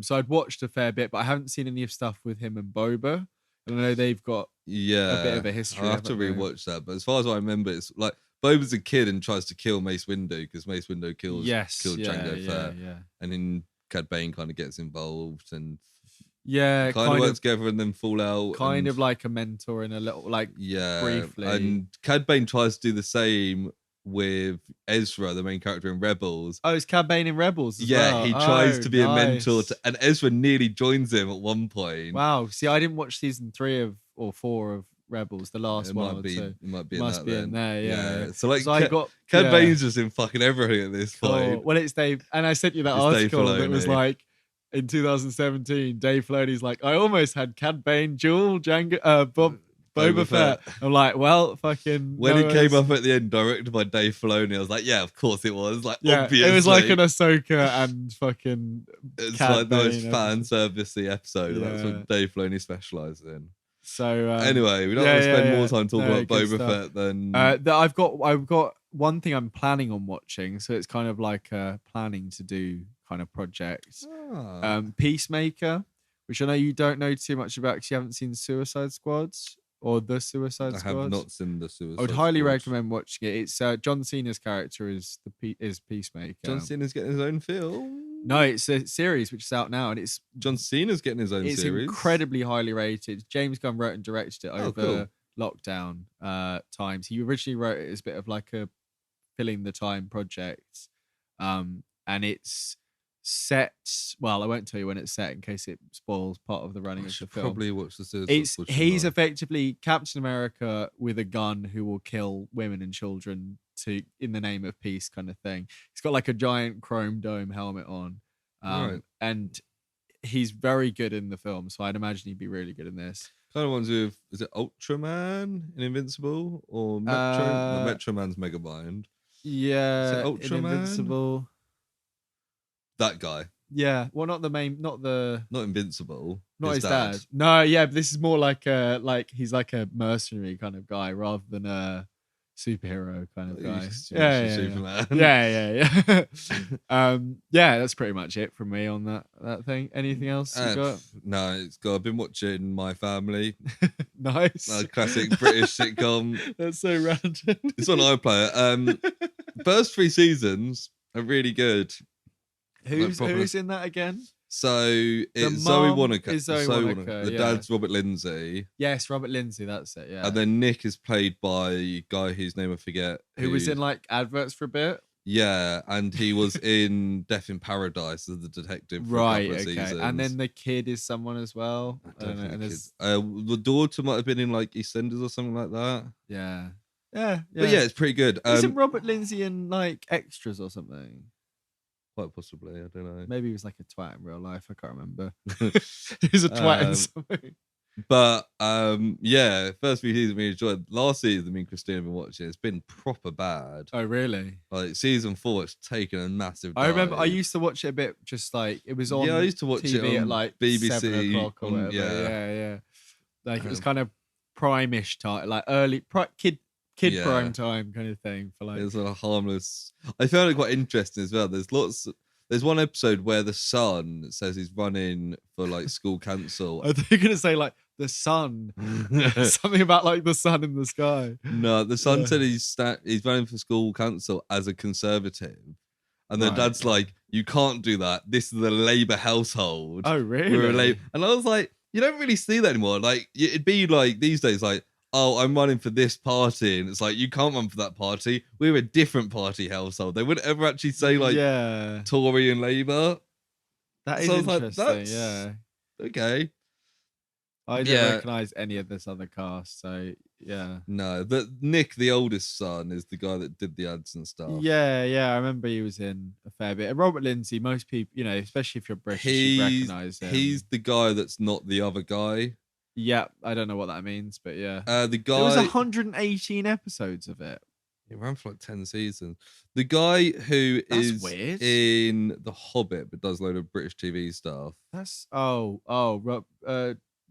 So I'd watched a fair bit, but I haven't seen any of stuff with him and Boba. And I know they've got a bit of a history. I'll have to rewatch that. But as far as I remember, it's like Boba's a kid and tries to kill Mace Windu because Mace Windu killed Jango Fett. Yeah. And then Cad Bane kind of gets involved and kind of work together and then fall out. Kind of like a mentor in a little briefly. And Cad Bane tries to do the same with Ezra, the main character in Rebels. Oh, it's Cad Bane in Rebels as well. He tries to be a mentor and Ezra nearly joins him at one point. Wow. See, I didn't watch season 3 or 4 of Rebels, the last one. It might be in there, yeah. So like, Cad Bane's just in fucking everything at this point. Well, it's Dave, and I sent you that article that was like, in 2017, Dave Filoni's like, I almost had Cad Bane, Jewel, Jango, Boba Fett. I'm like, well, fucking. When it came up at the end, directed by Dave Filoni, I was like, yeah, of course it was. Like, obviously. It was like an Ahsoka and fucking. It's like the most fan servicey episode. That's what Dave Filoni specialized in. So anyway, we don't want to spend more time talking about Boba Fett than. I've got one thing I'm planning on watching, so it's kind of like a planning to do kind of project. Peacemaker, which I know you don't know too much about because you haven't seen Suicide Squads. Or the Suicide Squad. I have not seen the Suicide Squad. I would highly recommend watching it. It's John Cena's character is Peacemaker. John Cena's getting his own film? No, it's a series which is out now, and it's John Cena's getting his own series. It's incredibly highly rated. James Gunn wrote and directed it over lockdown times. He originally wrote it as a bit of like a filling the time project, and it's set. Well, I won't tell you when it's set in case it spoils part of the running of the film. Probably watch the series. He's effectively Captain America with a gun who will kill women and children in the name of peace, kind of thing. He's got like a giant chrome dome helmet on, and he's very good in the film. So I'd imagine he'd be really good in this. Kind of ones with is it Ultraman in Invincible or Metro? Metro Man's Megamind. Yeah, is it Ultraman? In Invincible. That guy. Yeah. Well, not Invincible. Not his dad. No, yeah, but this is more like he's like a mercenary kind of guy rather than a superhero kind of guy. Superman. Yeah, that's pretty much it from me on that thing. Anything else you got? No, I've been watching My Family. Nice. A classic British sitcom. That's so random. It's on iPlayer. First 3 seasons are really good. Who's in that again? So it's Zoe Wanaka. The dad's Robert Lindsay. Yes, Robert Lindsay. That's it. Yeah. And then Nick is played by a guy whose name I forget. Who was in like adverts for a bit. Yeah, and he was in Death in Paradise as the detective for a couple of seasons. And then the kid is someone as well. I don't know. The daughter might have been in like EastEnders or something like that. Yeah. But yeah, it's pretty good. Isn't Robert Lindsay in like Extras or something? Quite possibly, I don't know. Maybe he was like a twat in real life. I can't remember. He was a twat in something. But yeah, first few seasons we enjoyed. Last season, me and Christina have been watching. It's been proper bad. Oh, really? Like season 4, it's taken a massive dive. I remember I used to watch it a bit, just like it was on. Yeah, I used to watch TV it on at like BBC 7 o'clock or whatever. Yeah. Like it was kind of prime-ish time, like early kid kid prime time kind of thing for like. It's a harmless. I found it quite interesting as well. There's one episode where the son says he's running for like school council. I think you're gonna say like the sun, something about like the sun in the sky. No, the son said he's running for school council as a Conservative, and the dad's like, "You can't do that. This is a Labour household." Oh, really? We're a Labour, and I was like, you don't really see that anymore. Like it'd be like these days, like, oh, I'm running for this party, and it's like you can't run for that party. We're a different party household. They wouldn't ever actually say like Tory and Labour. That is interesting. Like, okay. I don't recognise any of this other cast, so yeah. No, but Nick, the oldest son, is the guy that did the ads and stuff. Yeah. I remember he was in a fair bit. And Robert Lindsay, most people, you know, especially if you're British, you recognise him. He's the guy that's not the other guy. Yeah, I don't know what that means, but yeah. The guy. There was 118 episodes of it. It ran for like 10 seasons. The guy who is weird. in The Hobbit but does a load of British TV stuff. That's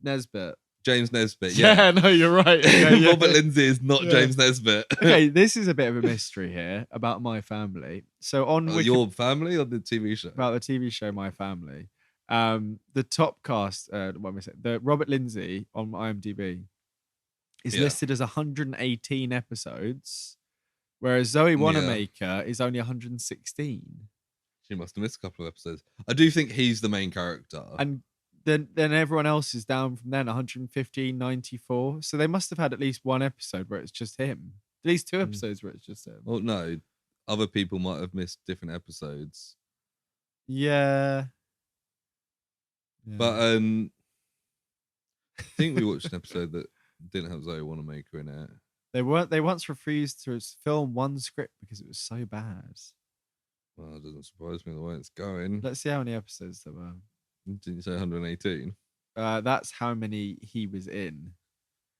Nesbitt. James Nesbitt. Yeah, no, you're right. Robert Lindsay is not James Nesbitt. Okay, this is a bit of a mystery here about my family. So on your family or the TV show? About the TV show My Family. The top cast, the Robert Lindsay on IMDb is listed as 118 episodes, whereas Zoe Wanamaker is only 116. She must have missed a couple of episodes. I do think he's the main character. And then everyone else is down from then 115, 94. So they must have had at least one episode where it's just him. At least two episodes where it's just him. Well, no, other people might have missed different episodes. Yeah. But I think we watched an episode that didn't have Zoe Wanamaker in it. They once refused to film one script because it was so bad. Well, it doesn't surprise me the way it's going. Let's see how many episodes there were. Didn't you say 118? That's how many he was in.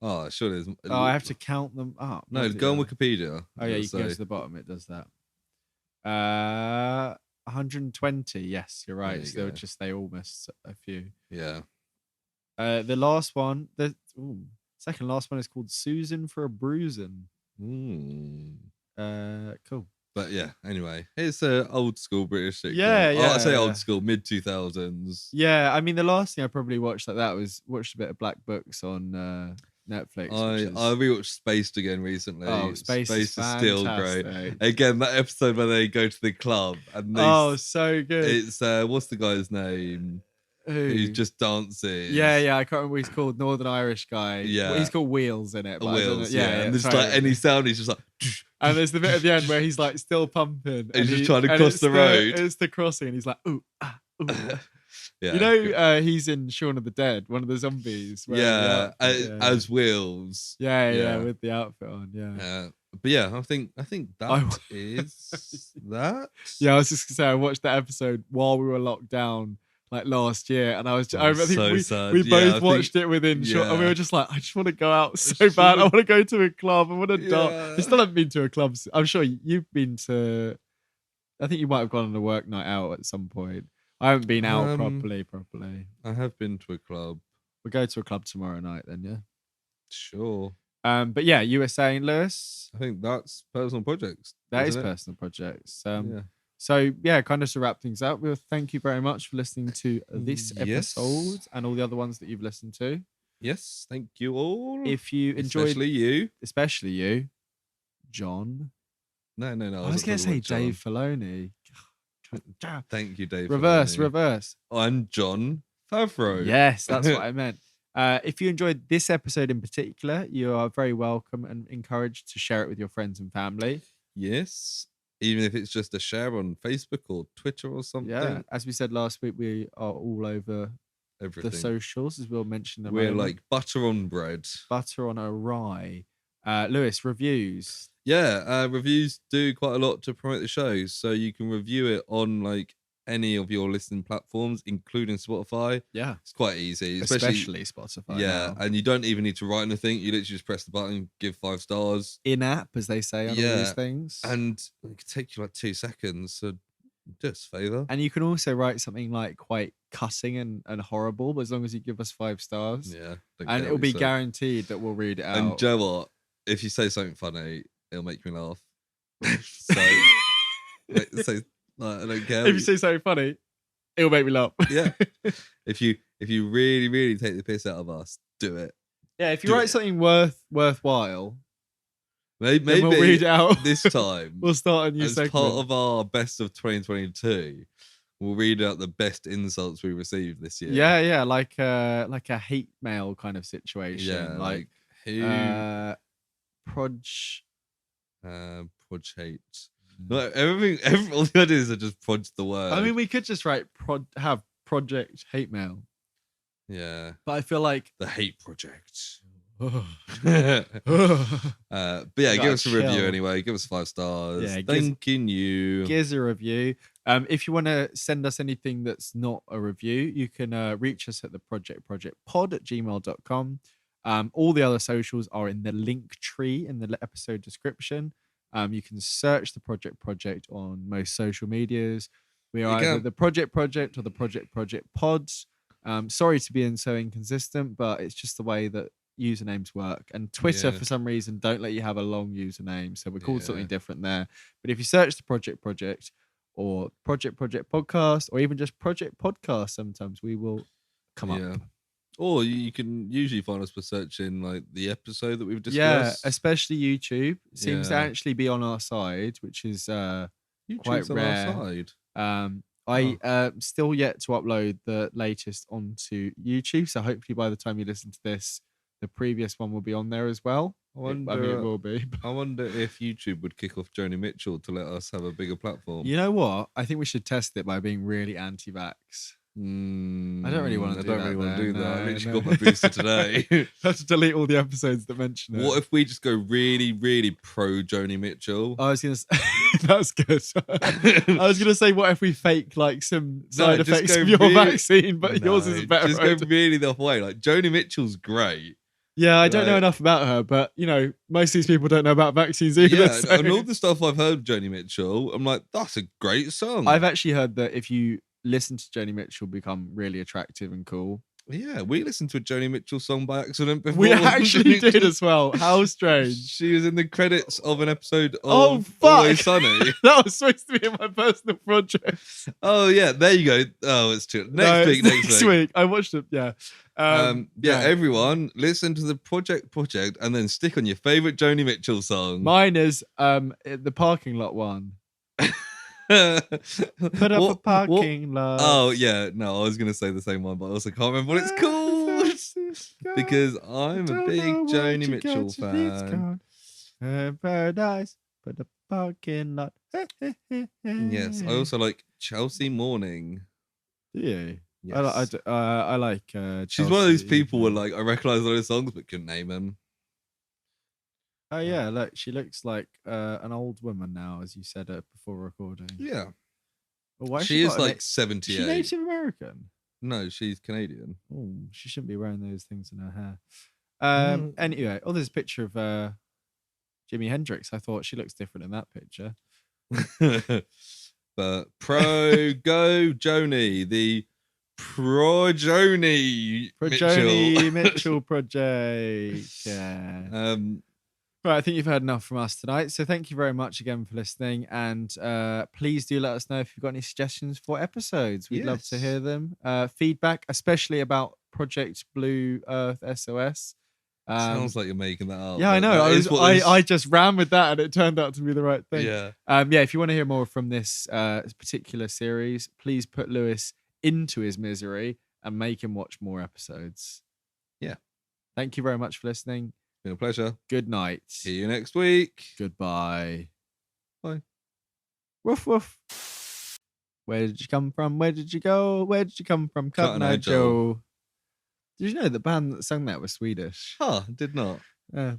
Oh, sure there's. Oh, I have to count them up. No, go on Wikipedia. Oh yeah, you can go to the bottom. It does that. 120. Yes, you're right. So they all missed a few. Yeah. The last one, second last one is called Susan for a Bruisin'. Cool. But yeah, anyway, it's a old school British sitcom. Yeah. I say old school, mid 2000s. Yeah, I mean the last thing I probably watched like that was watched a bit of Black Books on Netflix. I rewatched Spaced again recently. Oh, Spaced is still great. Again, that episode where they go to the club and so good. It's what's the guy's name? Who's just dancing? Yeah, I can't remember what he's called. Northern Irish guy. Yeah, he's called Wheels in it. Wheels. Yeah, and there's like any sound, he's just like. And there's the bit at the end where he's like still pumping. He's just trying to cross the road. It's the crossing, and he's like, ooh, ah, ooh. Yeah, you know, he's in Shaun of the Dead, one of the zombies. As Wheels. Yeah, with the outfit on. Yeah. But yeah, I think that is that. Yeah, I was just gonna say I watched that episode while we were locked down. Like last year, and I think we both watched it within short, and we were just like, I just want to go out so bad. I want to go to a club. I want to dance. I still haven't been to a club. I'm sure you've been to. I think you might have gone on a work night out at some point. I haven't been out properly. I have been to a club. We'll go to a club tomorrow night then, yeah. Sure. But yeah, you were saying, Lewis. I think that's personal projects. That is personal projects. So, yeah, kind of to wrap things up, we'll thank you very much for listening to this episode and all the other ones that you've listened to. Yes, thank you all. If you enjoyed... Especially you. John. No. I was going to say Dave Filoni. Thank you, Dave Reverse. I'm John Favreau. Yes, that's what I meant. If you enjoyed this episode in particular, you are very welcome and encouraged to share it with your friends and family. Yes. Even if it's just a share on Facebook or Twitter or something. Yeah, as we said last week, we are all over everything. The socials, as we'll mention them. We're like butter on bread. Butter on a rye. Lewis, reviews. Yeah, reviews do quite a lot to promote the show. So you can review it on like any of your listening platforms, including Spotify. Yeah. It's quite easy. Especially Spotify. Yeah, and you don't even need to write anything. You literally just press the button, give 5 stars. In-app, as they say on all these things. And it could take you like 2 seconds, so do us a favour. And you can also write something like quite cutting and horrible, but as long as you give us 5 stars. Yeah. And it'll be guaranteed that we'll read it out. And Joe what? if you say something funny, it'll make me laugh. so I don't care. If you say something funny, it'll make me laugh. Yeah. If you really, really take the piss out of us, do it. Yeah, if you write something worthwhile, maybe we'll read it out this time. We'll start a new segment. As part of our best of 2022, we'll read out the best insults we received this year. Yeah, like a hate mail kind of situation. Yeah, like who Proj hate. No, everything all the ideas are just proj the word. I mean, we could just write have Project Hate Mail. Yeah. But I feel like the Hate Project. But yeah, give us a review anyway. Give us 5 stars. Yeah, thanking you. Give us a review. If you want to send us anything that's not a review, you can reach us at the projectpod@gmail.com. All the other socials are in the link tree in the episode description. You can search the Project on most social medias. We are either the Project or the Project Pods. Sorry to be so inconsistent, but it's just the way that usernames work. And Twitter, for some reason, don't let you have a long username. So we're called something different there. But if you search the Project or Project Podcast or even just Project Podcast, sometimes we will come up. Or you can usually find us by searching like the episode that we've discussed. Yeah, especially YouTube seems to actually be on our side, which is quite rare. On our side. I still yet to upload the latest onto YouTube, so hopefully by the time you listen to this, the previous one will be on there as well. I mean, it will be. I wonder if YouTube would kick off Joni Mitchell to let us have a bigger platform. You know what? I think we should test it by being really anti-vax. I don't really want to do that. I literally got my booster today. I have to delete all the episodes that mention it. What if we just go really, really pro Joni Mitchell? I was gonna say that's good. I was gonna say, what if we fake like some side effects of your vaccine, but yours is better. Just go really the way. Like Joni Mitchell's great. Yeah, I don't know enough about her, but you know, most of these people don't know about vaccines either. Yeah, so. And all the stuff I've heard of Joni Mitchell, I'm like, that's a great song. I've actually heard that if you listen to Joni Mitchell, become really attractive and cool. Yeah, we listened to a Joni Mitchell song by accident before. We actually did as well. How strange. She was in the credits of an episode of Always Sunny. That was supposed to be in my personal project. Oh, yeah, there you go. Oh, it's true. Next week. I watched it, yeah. Everyone, listen to the Project and then stick on your favourite Joni Mitchell song. Mine is the parking lot one. Put up a parking lot. Oh yeah, no, I was gonna say the same one, but I also can't remember what it's called because I'm a big Joni Mitchell fan. Paradise, put a parking lot. Yes, I also like Chelsea Morning. Yeah, yes. I like. She's Chelsea. One of those people where like I recognise all those songs but couldn't name them. Oh yeah, look, she looks like an old woman now, as you said before recording. Yeah. Well, why she is like 78. Is she Native American? No, she's Canadian. Oh, she shouldn't be wearing those things in her hair. Anyway, there's a picture of Jimi Hendrix. I thought she looks different in that picture. But go Joni, the Joni Mitchell project. Yeah. Right, I think you've heard enough from us tonight. So thank you very much again for listening. And please do let us know if you've got any suggestions for episodes. We'd love to hear them. Feedback, especially about Project Blue Earth SOS. Sounds like you're making that up. Yeah, I know. I just ran with that and it turned out to be the right thing. Yeah. If you want to hear more from this particular series, please put Lewis into his misery and make him watch more episodes. Yeah. Thank you very much for listening. Been a pleasure. Good night. See you next week. Goodbye. Bye. Woof woof. Where did you come from? Where did you go? Where did you come from? Cotton Eye Joe. Did you know the band that sang that was Swedish? Huh, did not. Yeah.